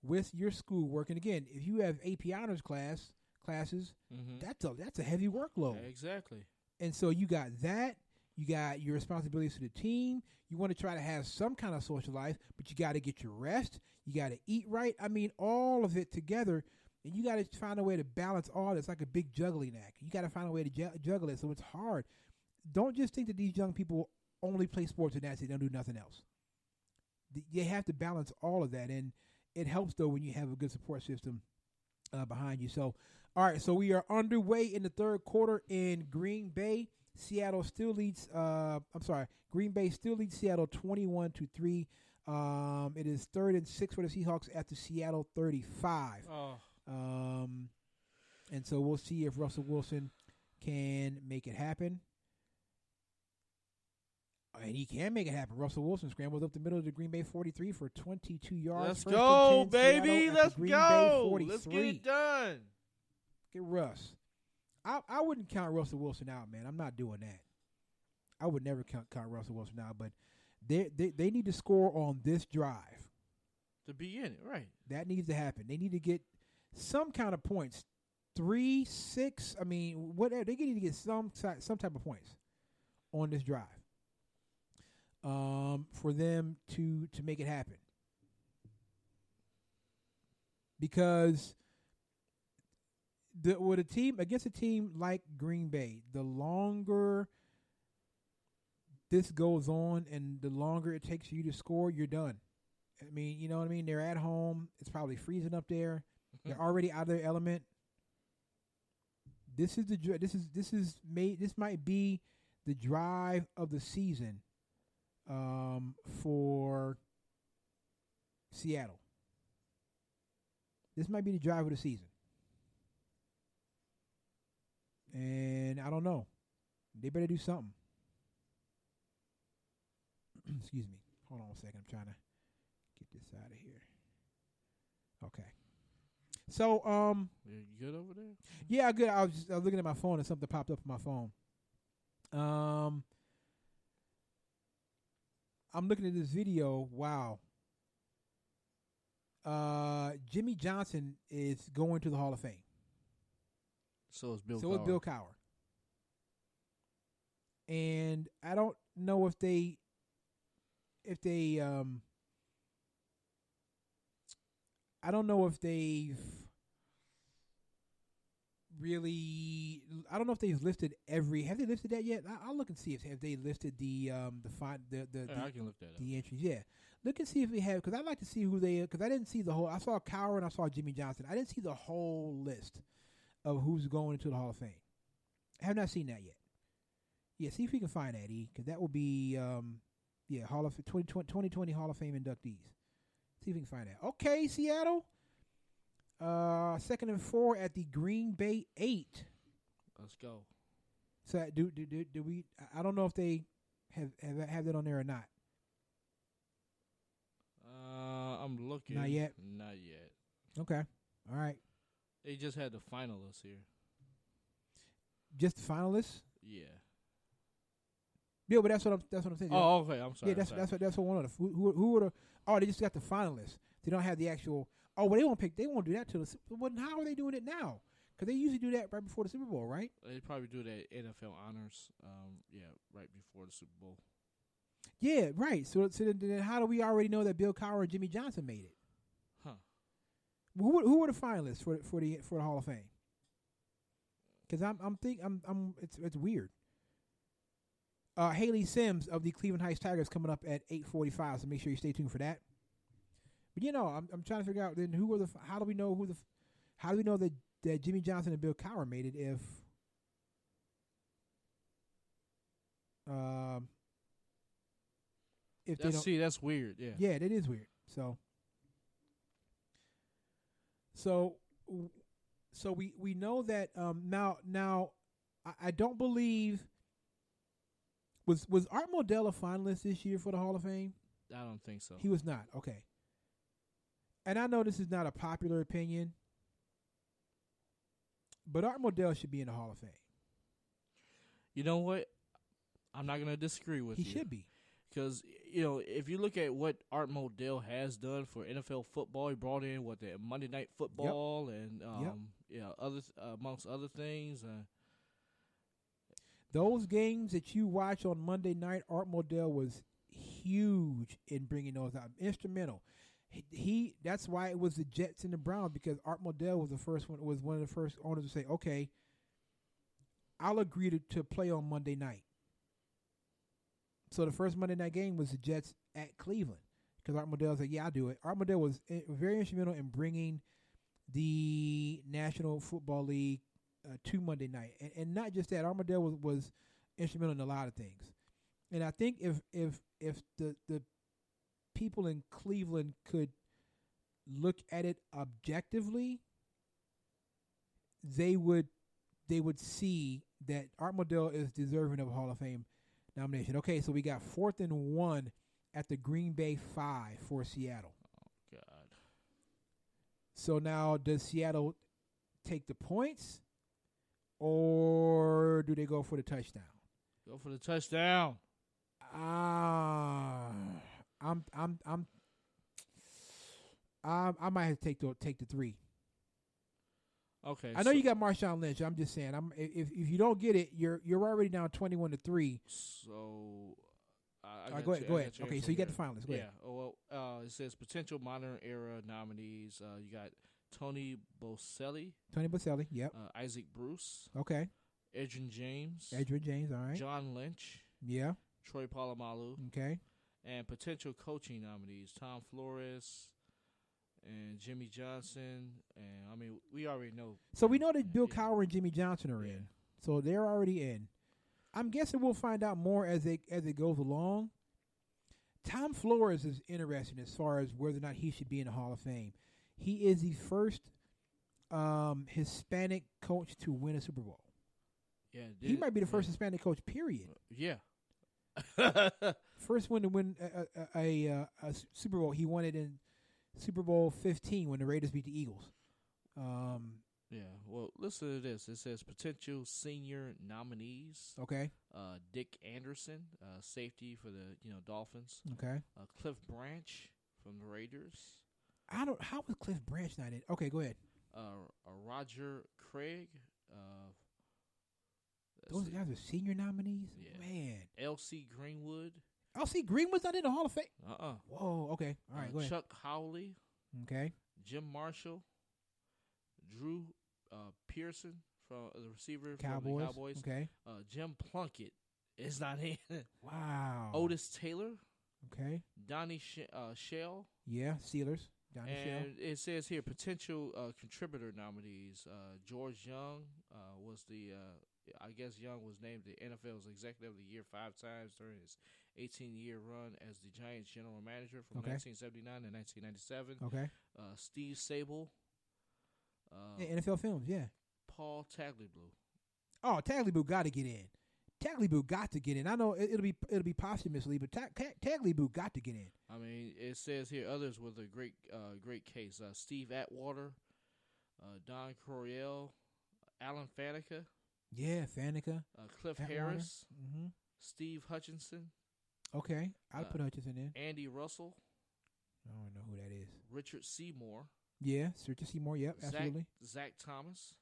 with your schoolwork, and again, if you have AP honors classes, mm-hmm. that's a heavy workload. Yeah, exactly. And so you got that. You got your responsibilities to the team. You want to try to have some kind of social life, but you got to get your rest. You got to eat right. I mean, all of it together, and you got to find a way to balance all this. It's like a big juggling act. You got to find a way to juggle it, so it's hard. Don't just think that these young people only play sports and that's it. They don't do nothing else. They have to balance all of that, and it helps, though, when you have a good support system behind you. So, all right, so we are underway in the third quarter in Green Bay. Seattle still leads. Green Bay still leads Seattle 21-3. It is 3rd and 6 for the Seahawks at the Seattle 35. And so we'll see if Russell Wilson can make it happen. And he can make it happen. Russell Wilson scrambles up the middle of the Green Bay 43 for 22 yards. Let's go, baby. Let's go. Let's get it done. Get Russ. I wouldn't count Russell Wilson out, man. I'm not doing that. I would never count Russell Wilson out, but they need to score on this drive. To be in it, right. That needs to happen. They need to get some kind of points. 3, 6, I mean, whatever. They need to get some type of points on this drive for them to make it happen. Because with a team against a team like Green Bay, the longer this goes on and the longer it takes you to score, you're done. I mean, you know what I mean? They're at home. It's probably freezing up there. They're already out of their element. This might be the drive of the season for Seattle. This might be the drive of the season. And I don't know. They better do something. Excuse me. Hold on a second. I'm trying to get this out of here. Okay. So, You good over there? yeah, good. I was looking at my phone and something popped up on my phone. I'm looking at this video. Wow. Jimmy Johnson is going to the Hall of Fame. So is Bill. So is Bill Cowher. And I don't know if they I don't know if they've really. I don't know if they've listed every. Have they listed that yet? I'll look and see if have they listed the I can look that up. the entries. Yeah, look and see if they have, because I'd like to see who they. Because I didn't see the whole. I saw Cowher and I saw Jimmy Johnson. I didn't see the whole list of who's going into the Hall of Fame. I have not seen that yet. Yeah, see if we can find that, because that will be Hall of 2020 Hall of Fame inductees. See if we can find that. Okay, Seattle. 2nd and 4 at the Green Bay 8. Let's go. So do we? I don't know if they have that on there or not. I'm looking. Not yet. Not yet. Okay. All right. They just had the finalists here. Just the finalists. Yeah. Yeah, but that's what I'm saying. Oh, okay. I'm sorry. Yeah, that's what one of the who were the. Oh, they just got the finalists. They don't have the actual. Oh, well, they won't pick. They won't do that till the. Well, how are they doing it now? Because they usually do that right before the Super Bowl, right? They probably do that NFL honors. Right before the Super Bowl. Yeah, right. So then how do we already know that Bill Cowher and Jimmy Johnson made it? Huh? Who were the finalists for the Hall of Fame? Because it's weird. Hayley Sims of the Cleveland Heights Tigers coming up at 8:45. So make sure you stay tuned for that. But I'm trying to figure out then how do we know that Jimmy Johnson and Bill Cowher made it if they don't. See, that's weird. Yeah. Yeah, that is weird. So we know that now I don't believe was Art Modell a finalist this year for the Hall of Fame? I don't think so. He was not. Okay. And I know this is not a popular opinion, but Art Modell should be in the Hall of Fame. You know what? I'm not going to disagree with you. He should be. Because, if you look at what Art Modell has done for NFL football, he brought in, the Monday Night Football and, amongst other things. Those games that you watch on Monday night, Art Modell was huge in bringing those out. Instrumental. That's why it was the Jets and the Browns, because Art Modell was one of the first owners to say, okay, I'll agree to play on Monday night. So the first Monday night game was the Jets at Cleveland, because Art Modell said, yeah, I'll do it. Art Modell was very instrumental in bringing the National Football League to Monday night. And not just that, Art Modell was instrumental in a lot of things. And I think if the people in Cleveland could look at it objectively, they would see that Art Modell is deserving of a Hall of Fame nomination. Okay, so we got 4th and 1 at the Green Bay 5 for Seattle. Oh, God. So now, does Seattle take the points, or do they go for the touchdown? Go for the touchdown. I might have to take the 3. Okay. I know you got Marshawn Lynch. I'm just saying, if you don't get it, you're already down 21-3. So, go ahead. Okay, so you got the finalists. Go ahead. Well, it says potential modern era nominees. You got Tony Boselli. Yep. Isaac Bruce. Okay. Edgerrin James. All right. John Lynch. Yeah. Troy Polamalu. Okay. And potential coaching nominees: Tom Flores and Jimmy Johnson. And we already know. So we know that Bill Cowher and Jimmy Johnson are in. So they're already in. I'm guessing we'll find out more as it goes along. Tom Flores is interesting as far as whether or not he should be in the Hall of Fame. He is the first Hispanic coach to win a Super Bowl. Yeah, he might be the first Hispanic coach, period. Yeah. First one to win a Super Bowl. He won it in Super Bowl 15 when the Raiders beat the Eagles. Yeah. Well, listen to this. It says potential senior nominees. Okay. Dick Anderson, safety for the Dolphins. Okay. Cliff Branch from the Raiders. How was Cliff Branch not in? Okay, go ahead. Roger Craig. Those guys are senior nominees? Yeah. Man. L.C. Greenwood. L.C. Greenwood's not in the Hall of Fame? Uh-uh. Whoa, okay. All right, go ahead. Chuck Howley. Okay. Jim Marshall. Drew Pearson, from the receiver Cowboys. from the Cowboys. Okay. Jim Plunkett is not in. Wow. Otis Taylor. Okay. Donnie Shell. Yeah, Steelers. Donnie Shell. And it says here potential contributor nominees. George Young was the, I guess Young was named the NFL's Executive of the Year 5 times during his 18-year run as the Giants general manager from 1979 to 1997. Okay. Steve Sable. Yeah, NFL Films, yeah. Paul Tagliabue. Oh, Tagliabue got to get in. Tagliabue got to get in. I know it'll be posthumously, but Tagliabue got to get in. I mean, it says here others with a great case. Steve Atwater, Don Coryell, Alan Faneca. Yeah, Faneca. Cliff Atwater. Harris. Mm-hmm. Steve Hutchinson. Okay, I'd put Hutchinson in. Andy Russell. I don't know who that is. Richard Seymour. Yeah, Richard Seymour. Yep, absolutely. Zach Thomas.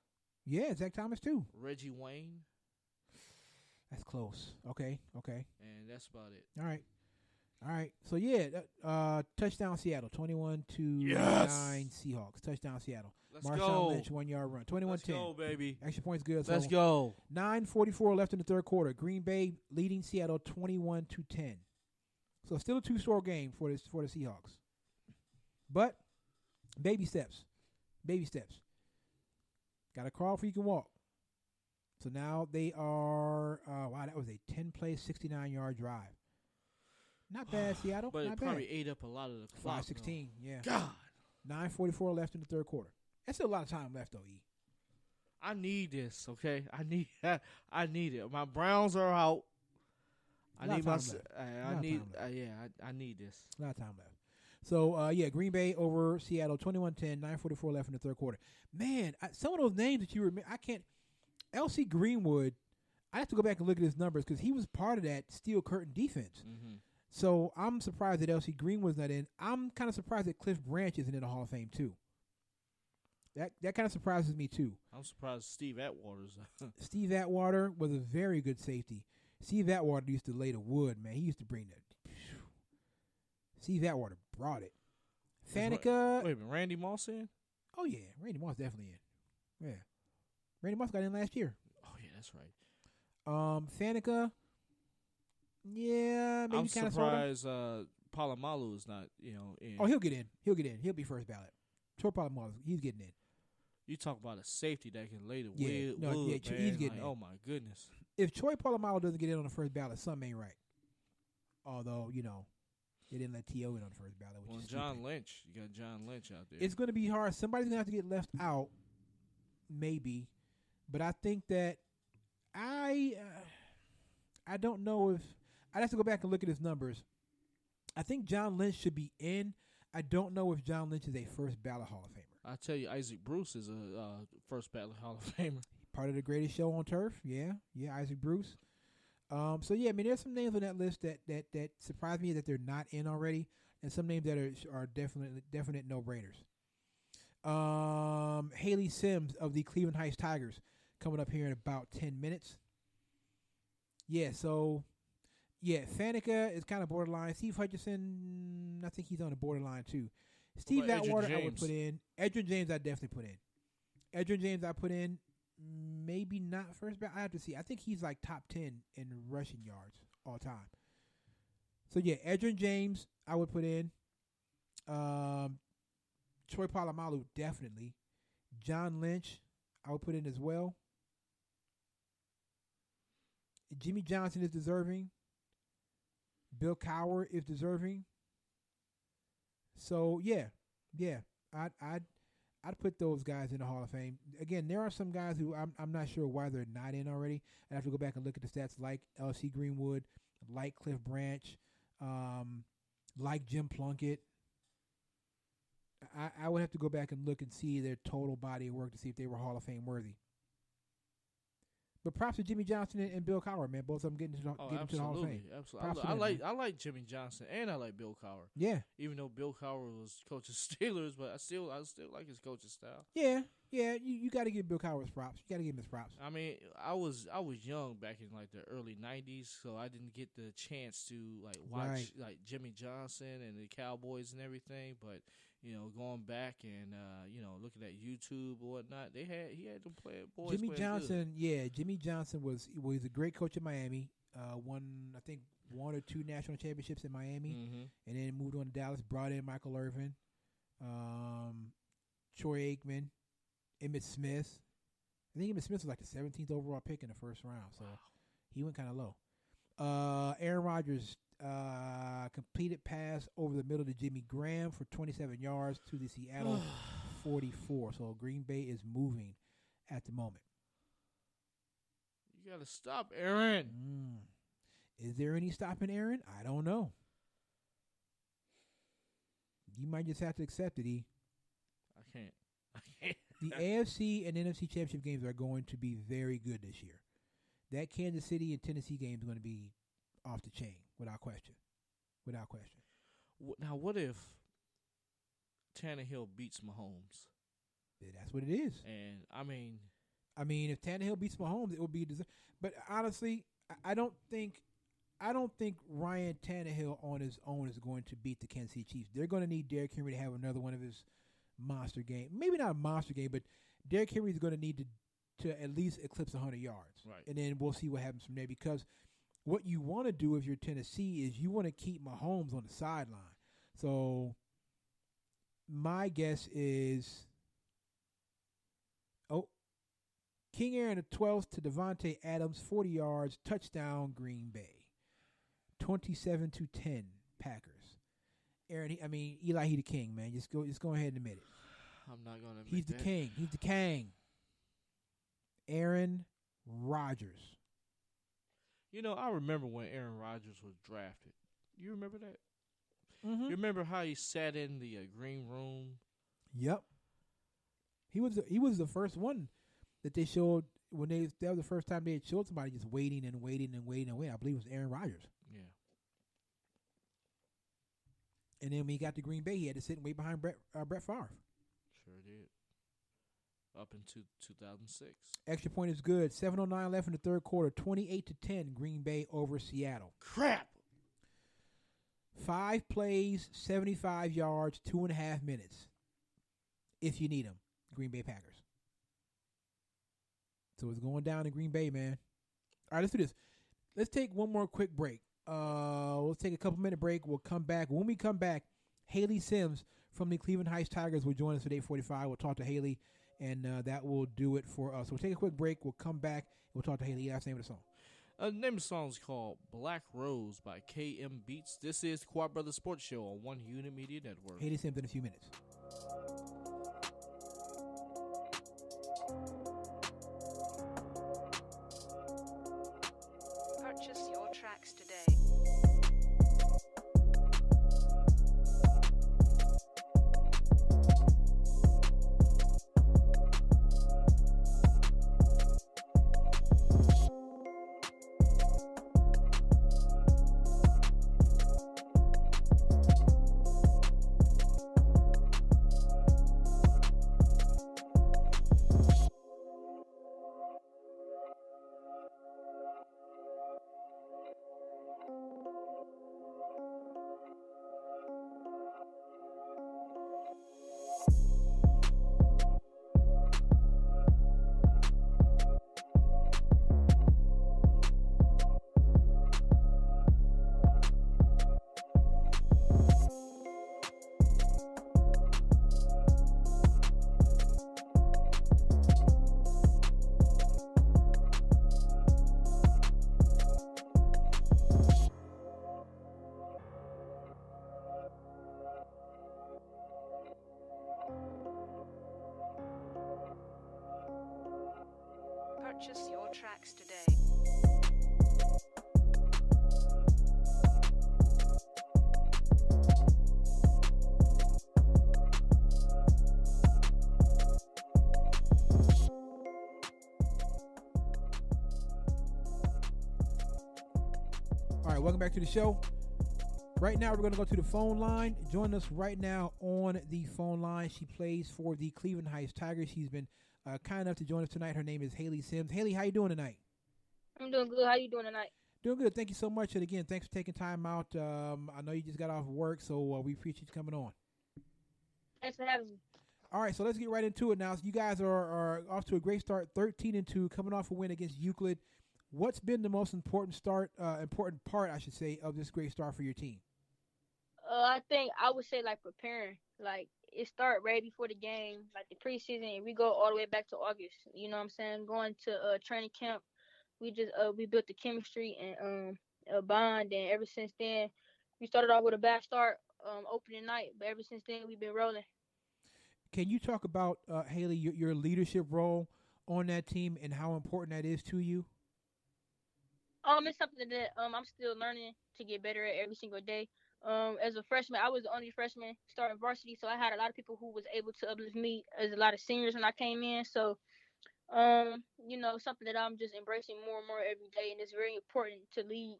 Yeah, Zach Thomas too. Reggie Wayne. That's close. Okay. And that's about it. All right. So yeah, touchdown Seattle, 21-9 Seahawks. Touchdown Seattle. Let's Marshawn go. Lynch, 1 yard run. 21-10. Let's go, baby. Extra points good. Let's so go. 9:44 left in the third quarter. Green Bay leading Seattle 21-10. So still a 2-score game for the Seahawks. But baby steps. Got to crawl before you can walk. So now they are, that was a 10-play, 69-yard drive. Not bad, Seattle. But not it bad. probably ate up a lot of the clock. 5:16, yeah. God. 9:44 left in the third quarter. That's still a lot of time left, though, E. I need this, okay? I need it. My Browns are out. I need this. A lot of time left. So, Green Bay over Seattle, 21-10, 9:44 left in the third quarter. Man, some of those names that you remember, I can't. L.C. Greenwood, I have to go back and look at his numbers because he was part of that steel curtain defense. Mm-hmm. So I'm surprised that L.C. Greenwood's not in. I'm kind of surprised that Cliff Branch isn't in the Hall of Fame too. That kind of surprises me too. I'm surprised Steve Atwater's. Steve Atwater was a very good safety. Steve Atwater used to lay the wood, man. He used to bring that. Steve Atwater brought it. Faneca. Wait a minute, Randy Moss in? Oh yeah, Randy Moss definitely in. Yeah, Randy Moss got in last year. Oh yeah, that's right. Faneca. Yeah, maybe I'm kind of surprised Palomalu is not, in. Oh, he'll get in. He'll be first ballot. Troy Polamalu, he's getting in. You talk about a safety that can lay the wood, he's getting in. Oh my goodness. If Troy Polamalu doesn't get in on the first ballot, something ain't right. Although, they didn't let T.O. in on the first ballot, which is John stupid. Lynch. You got John Lynch out there. It's going to be hard. Somebody's going to have to get left out, maybe. But I think that I don't know if – I'd have to go back and look at his numbers. I think John Lynch should be in. I don't know if John Lynch is a first ballot Hall of Famer. I tell you, Isaac Bruce is a first ballot Hall of Famer. Part of the greatest show on turf. Yeah, Isaac Bruce. There's some names on that list that surprise me that they're not in already, and some names that are definite no-brainers. Hayley Sims of the Cleveland Heights Tigers coming up here in about 10 minutes. Faneca is kind of borderline. Steve Hutchinson, I think he's on the borderline too. Steve Atwater, I would put in. Edgerrin James, I definitely put in. Edgerrin James, I put in. Maybe not first ballot. I have to see. I think he's like top 10 in rushing yards all time. So Edgerrin James, I would put in. Troy Polamalu, definitely. John Lynch, I would put in as well. Jimmy Johnson is deserving. Bill Cowher is deserving. So I'd put those guys in the Hall of Fame. Again, there are some guys who I'm not sure why they're not in already. I have to go back and look at the stats, like L.C. Greenwood, like Cliff Branch, like Jim Plunkett. I would have to go back and look and see their total body of work to see if they were Hall of Fame worthy. But props to Jimmy Johnson and Bill Cowher, man. Both of them getting to the Hall of Fame. Absolutely. I like Jimmy Johnson and I like Bill Cowher. Yeah. Even though Bill Cowher was coach of Steelers, but I still like his coaching style. Yeah. You got to give Bill Cowher his props. You got to give him his props. I mean, I was young back in like the early '90s, so I didn't get the chance to like watch like Jimmy Johnson and the Cowboys and everything. But going back and looking at YouTube or whatnot, he had them boys. Jimmy Johnson, good. Jimmy Johnson was a great coach in Miami. Won I think 1 or 2 national championships in Miami, and then moved on to Dallas. Brought in Michael Irvin, Troy Aikman, Emmitt Smith. I think Emmitt Smith was like the 17th overall pick in the first round, so he went kind of low. Aaron Rodgers completed pass over the middle to Jimmy Graham for 27 yards to the Seattle 44. So Green Bay is moving at the moment. You got to stop Aaron. Is there any stopping Aaron? I don't know. You might just have to accept it, E. I can't. The AFC and NFC championship games are going to be very good this year. That Kansas City and Tennessee game is going to be off the chain, without question. Now, what if Tannehill beats Mahomes? Yeah, that's what it is. And I mean, if Tannehill beats Mahomes, it will be. But honestly, I don't think Ryan Tannehill on his own is going to beat the Kansas City Chiefs. They're going to need Derrick Henry to have another one of his monster game. Maybe not a monster game, but Derrick Henry is going to need to at least eclipse 100 yards. Right. And then we'll see what happens from there, because what you want to do if you're Tennessee is you want to keep Mahomes on the sideline. So my guess is, King Aaron the 12th to Devontae Adams, 40 yards, touchdown Green Bay. 27-10 Packers. Aaron, Eli, he the king, man. Just go ahead and admit it. I'm not going to admit He's the king. He's the king. Aaron Rodgers. I remember when Aaron Rodgers was drafted. You remember that? Mm-hmm. You remember how he sat in the green room? Yep. He was the first one that they showed when that was the first time they had showed somebody just waiting. I believe it was Aaron Rodgers. Yeah. And then when he got to Green Bay, he had to sit and wait behind Brett Favre. Sure did. Up into 2006. Extra point is good. 7:09 left in the third quarter. 28-10 Green Bay over Seattle. Crap. 5 plays, 75 yards, 2.5 minutes. If you need them, Green Bay Packers. So it's going down in Green Bay, man. All right, let's do this. Let's take one more quick break. We'll take a couple-minute break. We'll come back. When we come back, Hayley Sims from the Cleveland Heights Tigers will join us at 8:45. We'll talk to Hayley, and that will do it for us. So we'll take a quick break. We'll come back, and we'll talk to Hayley. That's the name of the song. The name of the song is called Black Rose by KM Beats. This is the Quad Brothers Sports Show on One Unit Media Network. Hayley Sims in a few minutes. Purchase your tracks today. Purchase your tracks today. right, welcome back to the show. Right now, we're going to go to the phone line. Join us right now on the phone line. She plays for the Cleveland Heights Tigers. She's been kind enough to join us tonight. Her name is Hayley Sims. Hayley, how you doing tonight? I'm doing good. How you doing tonight? Doing good. Thank you so much. And again, thanks for taking time out. I know you just got off work, so we appreciate you coming on. Thanks for having me. All right, so let's get right into it now. So you guys are off to a great start, 13-2, coming off a win against Euclid. What's been the most important part, I should say, of this great start for your team? I think I would say like preparing. Like it start right before the game, like the preseason. We go all the way back to August. You know what I'm saying? Going to training camp. We just we built the chemistry and a bond, and ever since then, we started off with a bad start opening night, but ever since then we've been rolling. Can you talk about Hayley, your leadership role on that team and how important that is to you? It's something that I'm still learning to get better at every single day. As a freshman, I was the only freshman starting varsity, so I had a lot of people who was able to uplift me. As a lot of seniors when I came in, so something that I'm just embracing more and more every day, and it's very important to lead.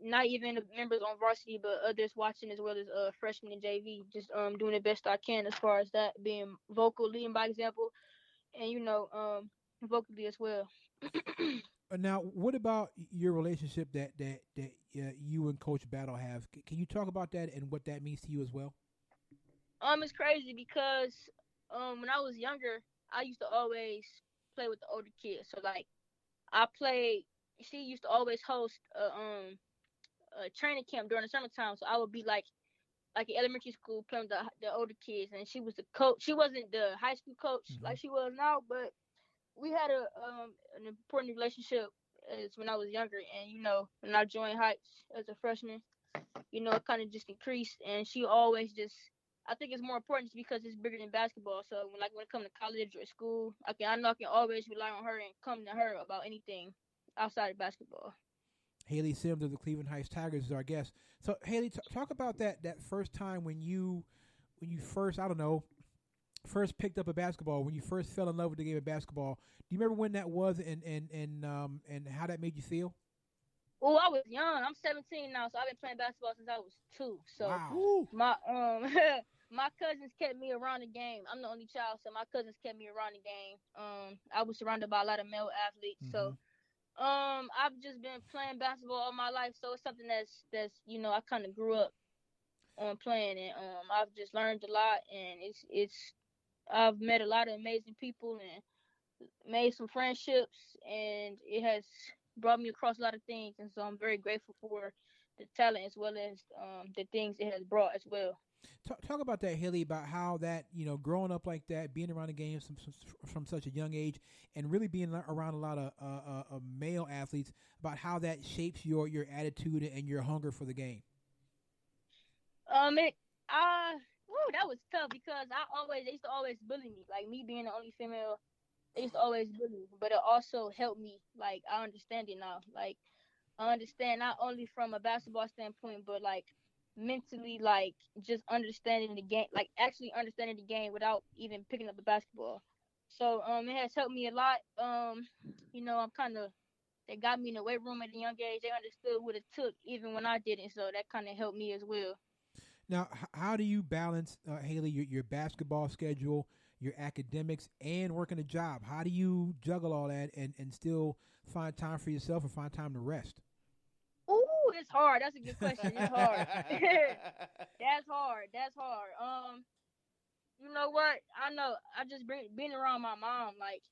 Not even the members on varsity, but others watching as well as freshmen and JV. Just doing the best I can as far as that, being vocal, leading by example, and vocally as well. Now, what about your relationship that you and Coach Battle have? Can you talk about that and what that means to you as well? It's crazy because when I was younger, I used to always play with the older kids. So like, she used to always host a training camp during the summertime. So I would be like in elementary school playing with the older kids, and she was the coach. She wasn't the high school coach like she was now, but we had an important relationship as when I was younger, and when I joined Heights as a freshman, it kind of just increased, and she always just, I think it's more important just because it's bigger than basketball. So when it comes to college or school, I know I can always rely on her and come to her about anything outside of basketball. Hayley Sims of the Cleveland Heights Tigers is our guest. So Hayley, talk about that first time when you first, I don't know, first picked up a basketball, when you first fell in love with the game of basketball. Do you remember when that was and how that made you feel? Oh, I was young. I'm 17 now, so I've been playing basketball since I was 2. So wow. My my cousins kept me around the game. I'm the only child, so my cousins kept me around the game. I was surrounded by a lot of male athletes, so I've just been playing basketball all my life. So it's something that's I kind of grew up on playing, and I've just learned a lot, and it's I've met a lot of amazing people and made some friendships, and it has brought me across a lot of things, and so I'm very grateful for the talent as well as the things it has brought as well. Talk about that, Hayley, about how that, growing up like that, being around the game from such a young age, and really being around a lot of male athletes, about how that shapes your attitude and your hunger for the game. That was tough because they used to always bully me. Like, me being the only female, they used to always bully me. But it also helped me. Like, I understand it now. Like, I understand not only from a basketball standpoint, but like mentally, like just understanding the game, like actually understanding the game without even picking up the basketball. So it has helped me a lot. They got me in the weight room at a young age. They understood what it took even when I didn't. So that kind of helped me as well. Now, how do you balance, Hayley, your basketball schedule, your academics, and working a job? How do you juggle all that and still find time for yourself and find time to rest? Ooh, it's hard. That's a good question. It's hard. That's hard. You know what? I know. I just being around my mom. Like,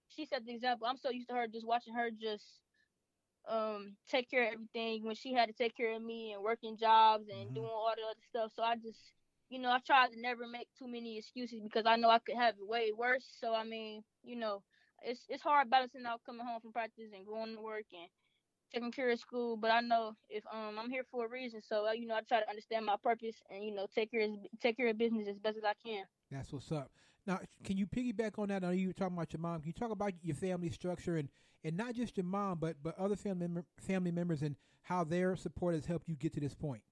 she set the example. I'm so used to her, just watching her just take care of everything when she had to take care of me and working jobs and doing all the other stuff. So I just, I tried to never make too many excuses because I know I could have it way worse. So I mean, it's hard balancing out coming home from practice and going to work and taking care of school. But I know if I'm here for a reason, so I try to understand my purpose and take care of business as best as I can. That's what's up. Now, can you piggyback on that? I know you were talking about your mom. Can you talk about your family structure and not just your mom, but other family members and how their support has helped you get to this point?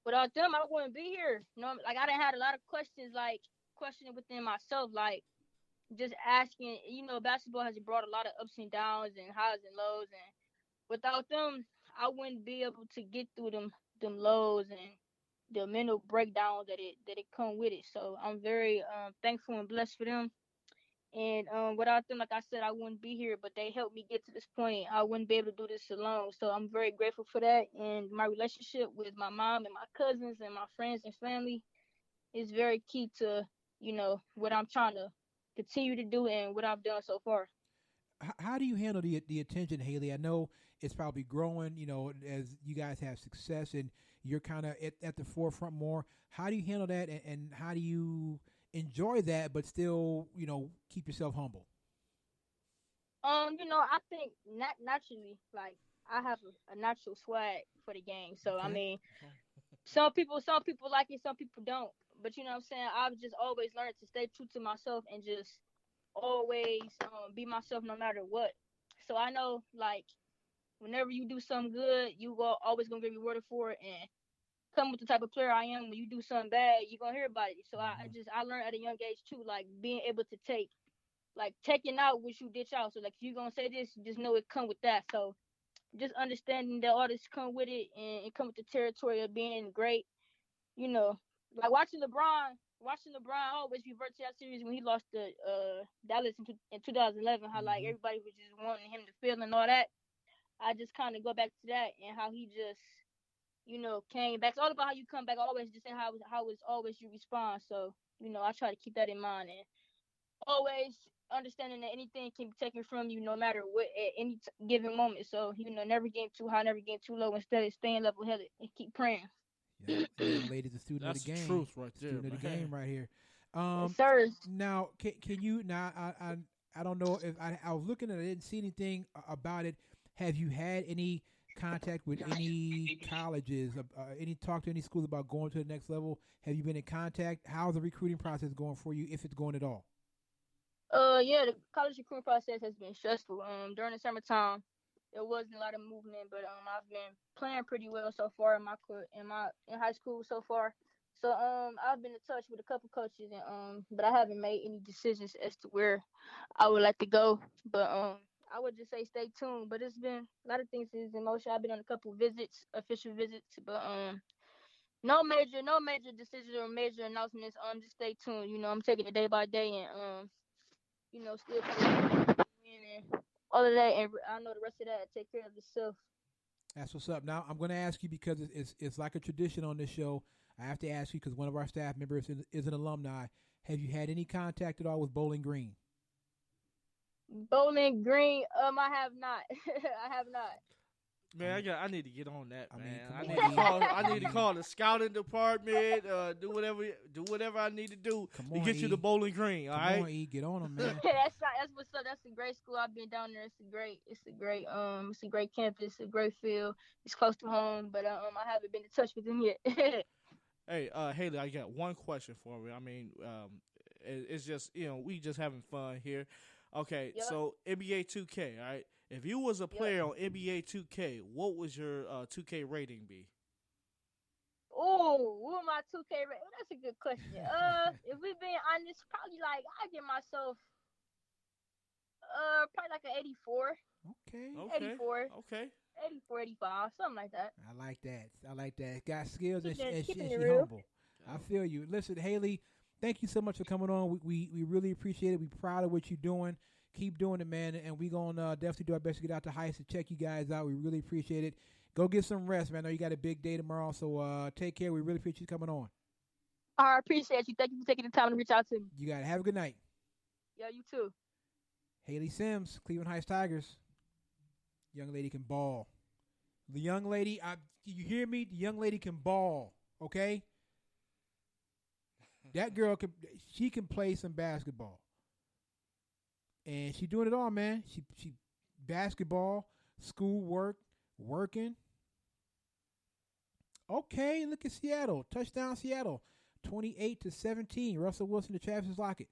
Without them, I wouldn't be here. Like I done had a lot of questions, like questioning within myself, like just asking. Basketball has brought a lot of ups and downs and highs and lows, and without them, I wouldn't be able to get through them lows and the mental breakdowns that it come with it. So I'm very thankful and blessed for them. And without them, like I said, I wouldn't be here. But they helped me get to this point. I wouldn't be able to do this alone. So I'm very grateful for that. And my relationship with my mom and my cousins and my friends and family is very key to what I'm trying to continue to do and what I've done so far. How do you handle the attention, Hayley? I know it's probably growing, as you guys have success and you're kind of at the forefront more. How do you handle that, and how do you enjoy that, but still, keep yourself humble? I think naturally, like I have a natural swag for the game. So Okay. I mean, some people like it, some people don't. But you know what I'm saying? I've just always learned to stay true to myself and just always be myself no matter what. So I know, like, whenever you do something good, you always gonna get rewarded for it. And come with the type of player I am, when you do something bad, you're gonna hear about it. So I learned at a young age too, like being able to taking out what you ditch out. So like if you're gonna say this, just know it come with that. So just understanding that all this come with it, and it come with the territory of being great. You know, like watching LeBron always revert to that series when he lost to Dallas in 2011. How like everybody was just wanting him to fail and all that. I just kind of go back to that and how he just came back. It's all about how you come back. Always just saying how it's always you respond. So I try to keep that in mind and always understanding that anything can be taken from you no matter what at any given moment. So never getting too high, never getting too low. Instead of staying level headed and keep praying. Yeah, young lady's a student That's of the game. truth right there, Student of the game right here. Yes, sir. Now, can you now? I don't know if I was looking at it, I didn't see anything about it. Have you had any contact with any colleges? Any talk to any schools about going to the next level? Have you been in contact? How's the recruiting process going for you, if it's going at all? Yeah, the college recruiting process has been stressful. During the summertime, there wasn't a lot of movement, but I've been playing pretty well so far in high school so far. So I've been in touch with a couple coaches, and but I haven't made any decisions as to where I would like to go. But I would just say stay tuned. But it's been a lot of things is in motion. I've been on a couple visits, official visits, but no major decisions or major announcements. Just stay tuned. I'm taking it day by day, and still and all of that, and I know the rest of that take care of itself. That's what's up. Now I'm going to ask you, because it's like a tradition on this show. I have to ask you because one of our staff members is an alumni. Have you had any contact at all with Bowling Green? Bowling Green, I have not. I have not. Man, I need to get on that, man. I need to call the scouting department. Do whatever I need to do to get you to Bowling Green. All right, come on, E, get on them, man. That's what's up. That's a great school. I've been down there. It's a great campus, a great field. It's close to home, but I haven't been in touch with them yet. Hey, Hayley, I got one question for you. I mean, it's just we just having fun here. Okay, Yep. So NBA 2K, all right. If you was a player on NBA 2K, what would your 2K rating be? Oh, what my 2K rating? That's a good question. If we being honest, probably like I give myself probably like an 84. Okay. 84. Okay. 84, 85, something like that. I like that. Got skills and she real. humble. I feel you. Listen, Hayley, thank you so much for coming on. We really appreciate it. We proud of what you're doing. Keep doing it, man. And we going to definitely do our best to get out to Heights to check you guys out. We really appreciate it. Go get some rest, man. I know you got a big day tomorrow, so take care. We really appreciate you coming on. I appreciate you. Thank you for taking the time to reach out to me. You got it. Have a good night. Yeah, you too. Hayley Sims, Cleveland Heights Tigers. Young lady can ball. The young lady, you hear me? The young lady can ball, okay? That girl she can play some basketball. And she doing it all, man. She basketball, school work, working. Okay, look at Seattle. Touchdown Seattle. 28-17. Russell Wilson to Travis Lockett.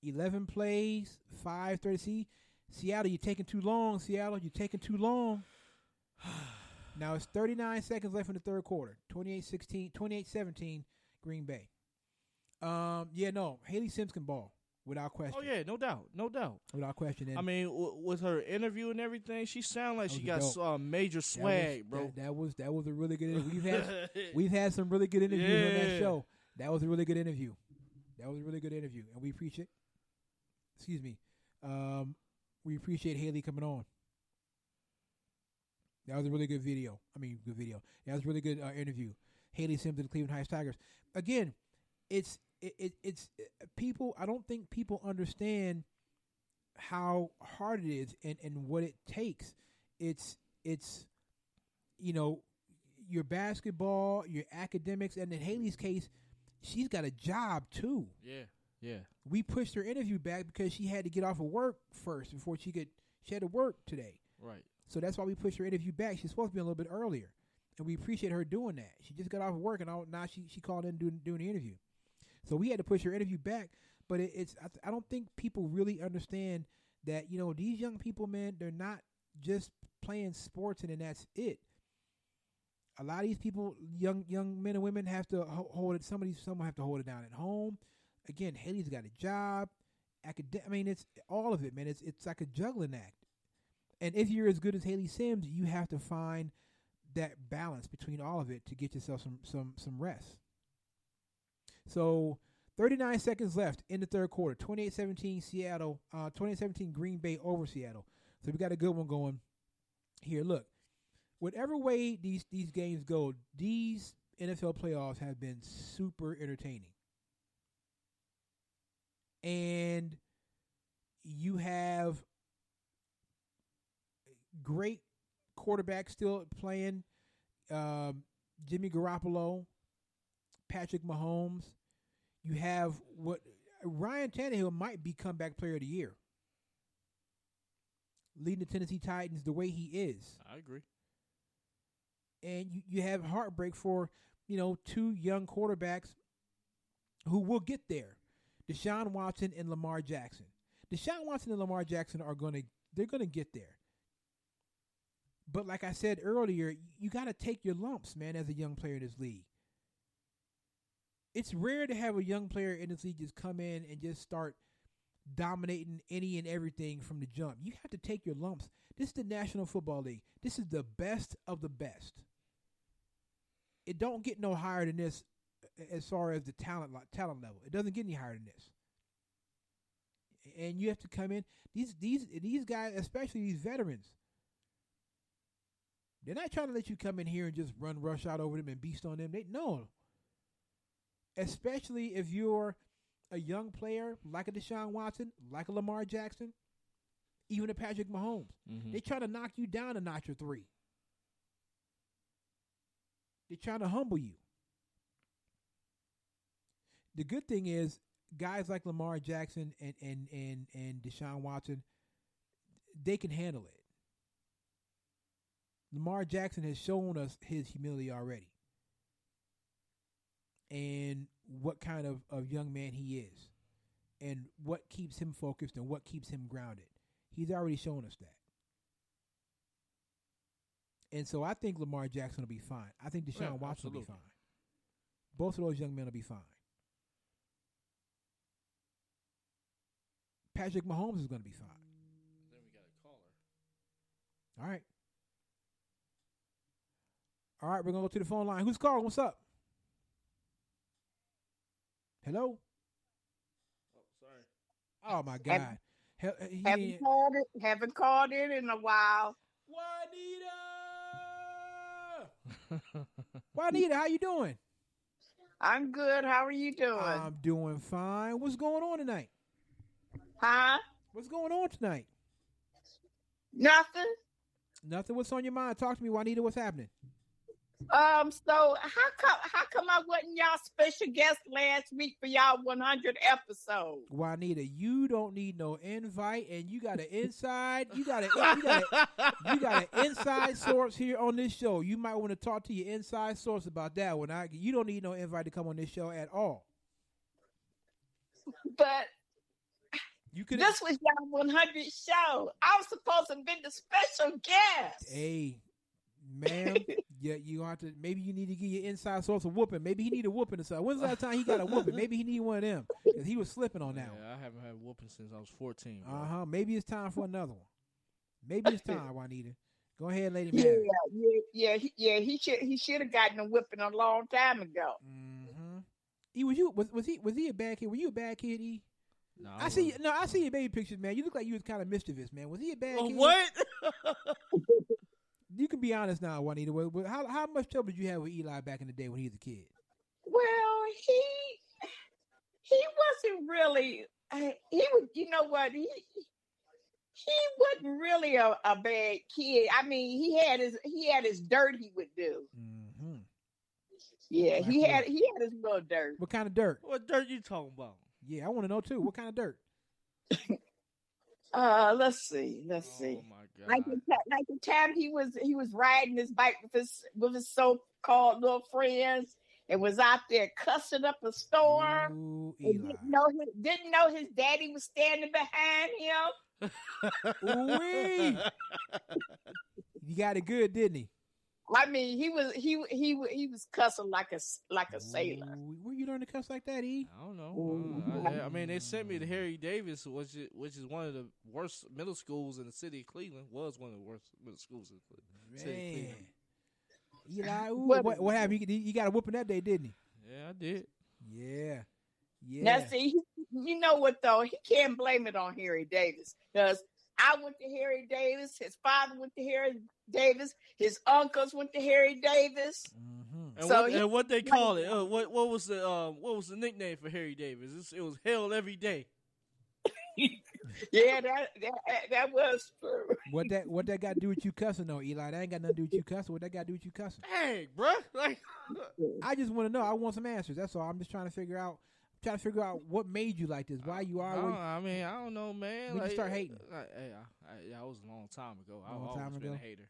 11 plays, 5:30. See, Seattle, you're taking too long. Seattle, you're taking too long. Now it's 39 seconds left in the third quarter. 28-17, Green Bay. Hayley Sims can ball. without question. Oh yeah, no doubt. Without question. And I mean, with her interview and everything, she sounded like she got major swag, bro. That was a really good interview. We've had some really good interviews on that show. That was a really good interview. And we appreciate. Excuse me. We appreciate Hayley coming on. That was a really good video. That was a really good interview. Hayley Sims of the Cleveland Heights Tigers. Again, it's people. I don't think people understand how hard it is and what it takes. It's your basketball, your academics, and in Hayley's case, she's got a job too. Yeah. We pushed her interview back because she had to get off of work first before she had to work today. Right. So that's why we pushed her interview back. She's supposed to be a little bit earlier, and we appreciate her doing that. She just got off of work, and now she called in doing the interview. So we had to push her interview back. But I don't think people really understand that these young people, man, they're not just playing sports and then that's it. A lot of these people, young men and women, have to hold it. Someone have to hold it down at home. Again, Hayley's got a job. It's all of it, man. It's like a juggling act. And if you're as good as Hayley Sims, you have to find that balance between all of it to get yourself some rest. So 39 seconds left in the third quarter. 28-17 Seattle. 28-17 Green Bay over Seattle. So we got a good one going here. Look, whatever way these games go, these NFL playoffs have been super entertaining. And you have great quarterbacks still playing. Jimmy Garoppolo, Patrick Mahomes. You have what Ryan Tannehill might be comeback player of the year, leading the Tennessee Titans the way he is. I agree. And you have heartbreak for two young quarterbacks who will get there. Deshaun Watson and Lamar Jackson. Deshaun Watson and Lamar Jackson they're gonna get there. But like I said earlier, you got to take your lumps, man, as a young player in this league. It's rare to have a young player in this league just come in and just start dominating any and everything from the jump. You have to take your lumps. This is the National Football League. This is the best of the best. It don't get no higher than this as far as the talent level. It doesn't get any higher than this. And you have to come in. These guys, especially these veterans, they're not trying to let you come in here and just rush out over them and beast on them. No. Especially if you're a young player like a Deshaun Watson, like a Lamar Jackson, even a Patrick Mahomes. Mm-hmm. They try to knock you down a notch or three. They're trying to humble you. The good thing is, guys like Lamar Jackson and Deshaun Watson, they can handle it. Lamar Jackson has shown us his humility already and what kind of young man he is and what keeps him focused and what keeps him grounded. He's already shown us that. And so I think Lamar Jackson will be fine. I think Deshaun Watson will be fine. Both of those young men will be fine. Patrick Mahomes is going to be fine. Then we got a caller. All right. All right, we're going to go to the phone line. Who's calling? What's up? Hello? Oh, sorry. Oh, my God. Haven't called in a while. Juanita! Juanita, how you doing? I'm good. How are you doing? I'm doing fine. What's going on tonight? Huh? What's going on tonight? Nothing. Nothing? What's on your mind? Talk to me, Juanita. What's happening? So how come I wasn't y'all special guest last week for y'all 100 episode? Juanita, you don't need no invite, and you got an inside. You got an inside source here on this show. You might want to talk to your inside source about that one. You don't need no invite to come on this show at all. But this was y'all 100 show. I was supposed to have been the special guest. Hey, Ma'am, yeah, you have to. Maybe you need to get your inside source a whooping. Maybe he need a whooping or something. When's the last time he got a whooping? Maybe he need one of them because he was slipping on that one. I haven't had a whooping since I was 14. Maybe it's time for another one. Maybe it's time, Juanita. Go ahead, Lady Yeah, Mary. yeah. He should have gotten a whipping a long time ago. Mm-hmm. Was he a bad kid? Were you a bad kid, E? No, I see your baby pictures, man. You look like you was kind of mischievous, man. Was he a bad kid? What? You can be honest now, Juanita. How much trouble did you have with Eli back in the day when he was a kid? Well, he wasn't really. He was. You know what? He wasn't really a bad kid. I mean, he had his dirt he would do. Mm-hmm. Yeah, he had his little dirt. What kind of dirt? What dirt you talking about? Yeah, I want to know too. What kind of dirt? Let's see. Oh my God! Like the time he was riding his bike with his so-called little friends and was out there cussing up a storm. Ooh, and Eli. didn't know his daddy was standing behind him. Ooh-wee. You got it good, didn't he? I mean, he was cussing like a sailor. Ooh, where you learn to cuss like that, E? I don't know. I mean, they sent me to Harry Davis, which is one of the worst middle schools in the city of Cleveland. Was one of the worst middle schools in the city of Cleveland. Eli, ooh, what happened? He got a whooping that day, didn't he? Yeah, I did. Yeah. Now, see, you know what though? He can't blame it on Harry Davis because I went to Harry Davis. His father went to Harry Davis. His uncles went to Harry Davis. Mm-hmm. And what they call it? What was the nickname for Harry Davis? It was hell every day. Yeah, that was true. What that got to do with you cussing though, Eli? That ain't got nothing to do with you cussing. What that got to do with you cussing? Hey, bruh. Like, I just want to know. I want some answers. That's all. I'm just trying to figure out what made you like this. Why you are? I mean, I don't know, man. When you start hating? That was a long time ago. I've always been a hater.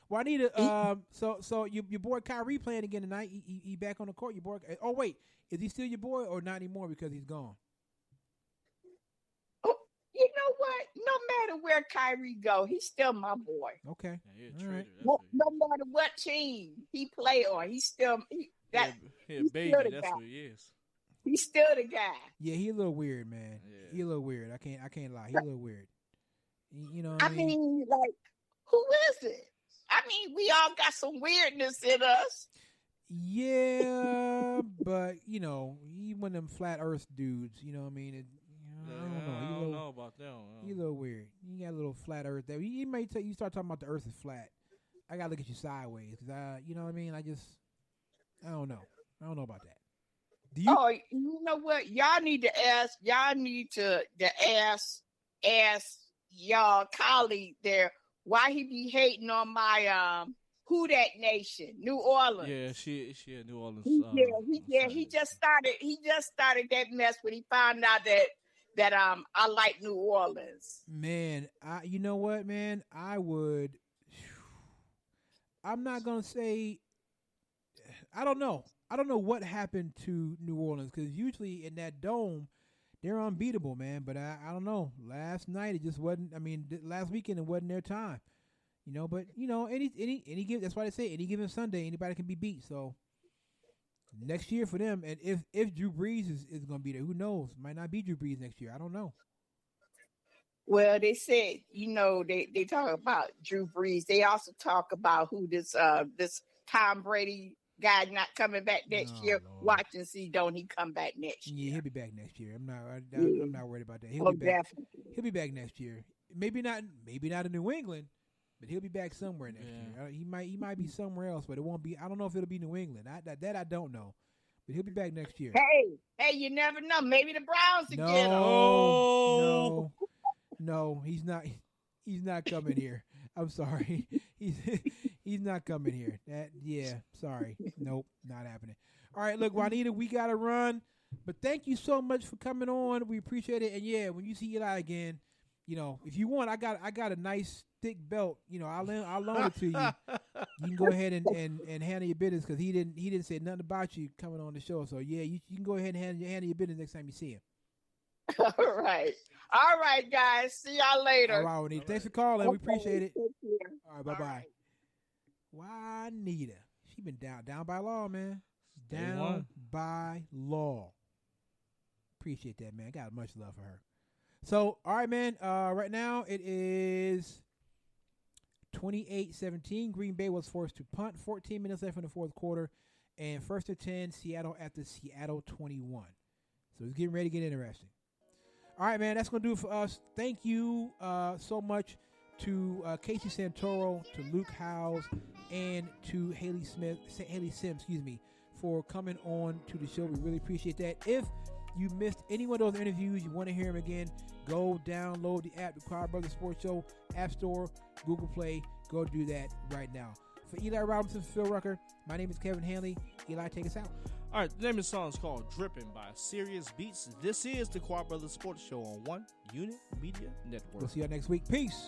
Juanita, so your boy Kyrie playing again tonight. He back on the court. Your boy. Oh wait, is he still your boy or not anymore because he's gone? Oh, you know what? No matter where Kyrie go, he's still my boy. Okay. Yeah, right. No matter what team he play on, he's still baby. That's what he is. He's still the guy. Yeah, he a little weird, man. Yeah. He a little weird. I can't lie. He a little weird. You know what I mean, like, who is it? I mean, we all got some weirdness in us. Yeah, but he one of them flat Earth dudes. You know what I mean? I don't know about them. He a little weird. You got a little flat Earth there. He may you start talking about the Earth is flat. I gotta look at you sideways because you know what I mean. I don't know. I don't know about that. Do you? Oh, you know what? Y'all need to ask. Y'all need to ask y'all colleague there why he be hating on my Who That Nation, New Orleans. Yeah, she had New Orleans. He just started that mess when he found out that I like New Orleans. Man, you know what, man? I'm not gonna say. I don't know. I don't know what happened to New Orleans because usually in that dome, they're unbeatable, man. But I don't know. Last night it just wasn't. I mean, last weekend it wasn't their time. But any given, that's why they say any given Sunday anybody can be beat. So next year for them, and if Drew Brees is going to be there, who knows? Might not be Drew Brees next year. I don't know. Well, they said they talk about Drew Brees. They also talk about who this Tom Brady guy not coming back next year. Lord. Watch and see, don't he come back next year? Yeah, he'll be back next year. I'm not worried about that. He'll be back. Definitely. He'll be back next year. Maybe not in New England, but he'll be back somewhere next year. He might be somewhere else, but it won't be. I don't know if it'll be New England. That I don't know, but he'll be back next year. Hey, you never know. Maybe the Browns will get him. No, he's not. He's not coming here. I'm sorry. He's not coming here. Sorry. Nope, not happening. All right, look, Juanita, we got to run. But thank you so much for coming on. We appreciate it. And yeah, when you see Eli again, if you want, I got a nice thick belt. I'll loan it to you. You can go ahead and handle your business because he didn't say nothing about you coming on the show. So yeah, you can go ahead and handle your business next time you see him. All right. All right, guys. See y'all later. All right, Juanita. Thanks for calling. We appreciate it. Take care. All right, bye-bye. Juanita. She been down by law, man. Down by law. Appreciate that, man. Got much love for her. So, all right, man. Right now it is 28-17. Green Bay was forced to punt. 14 minutes left in the fourth quarter. And first and 10, Seattle at the Seattle 21. So it's getting ready to get interesting. All right, man. That's going to do it for us. Thank you so much to Casey Santoro, to Luke Howes, and to Hayley Sims, for coming on to the show. We really appreciate that. If you missed any one of those interviews, you want to hear them again, go download the app, the Choir Brothers Sports Show, App Store, Google Play. Go do that right now. For Eli Robinson, Phil Rucker, my name is Kevin Hanley. Eli, take us out. All right, the name of the song is called Drippin' by Serious Beats. This is the Choir Brothers Sports Show on One Unit Media Network. We'll see you next week. Peace.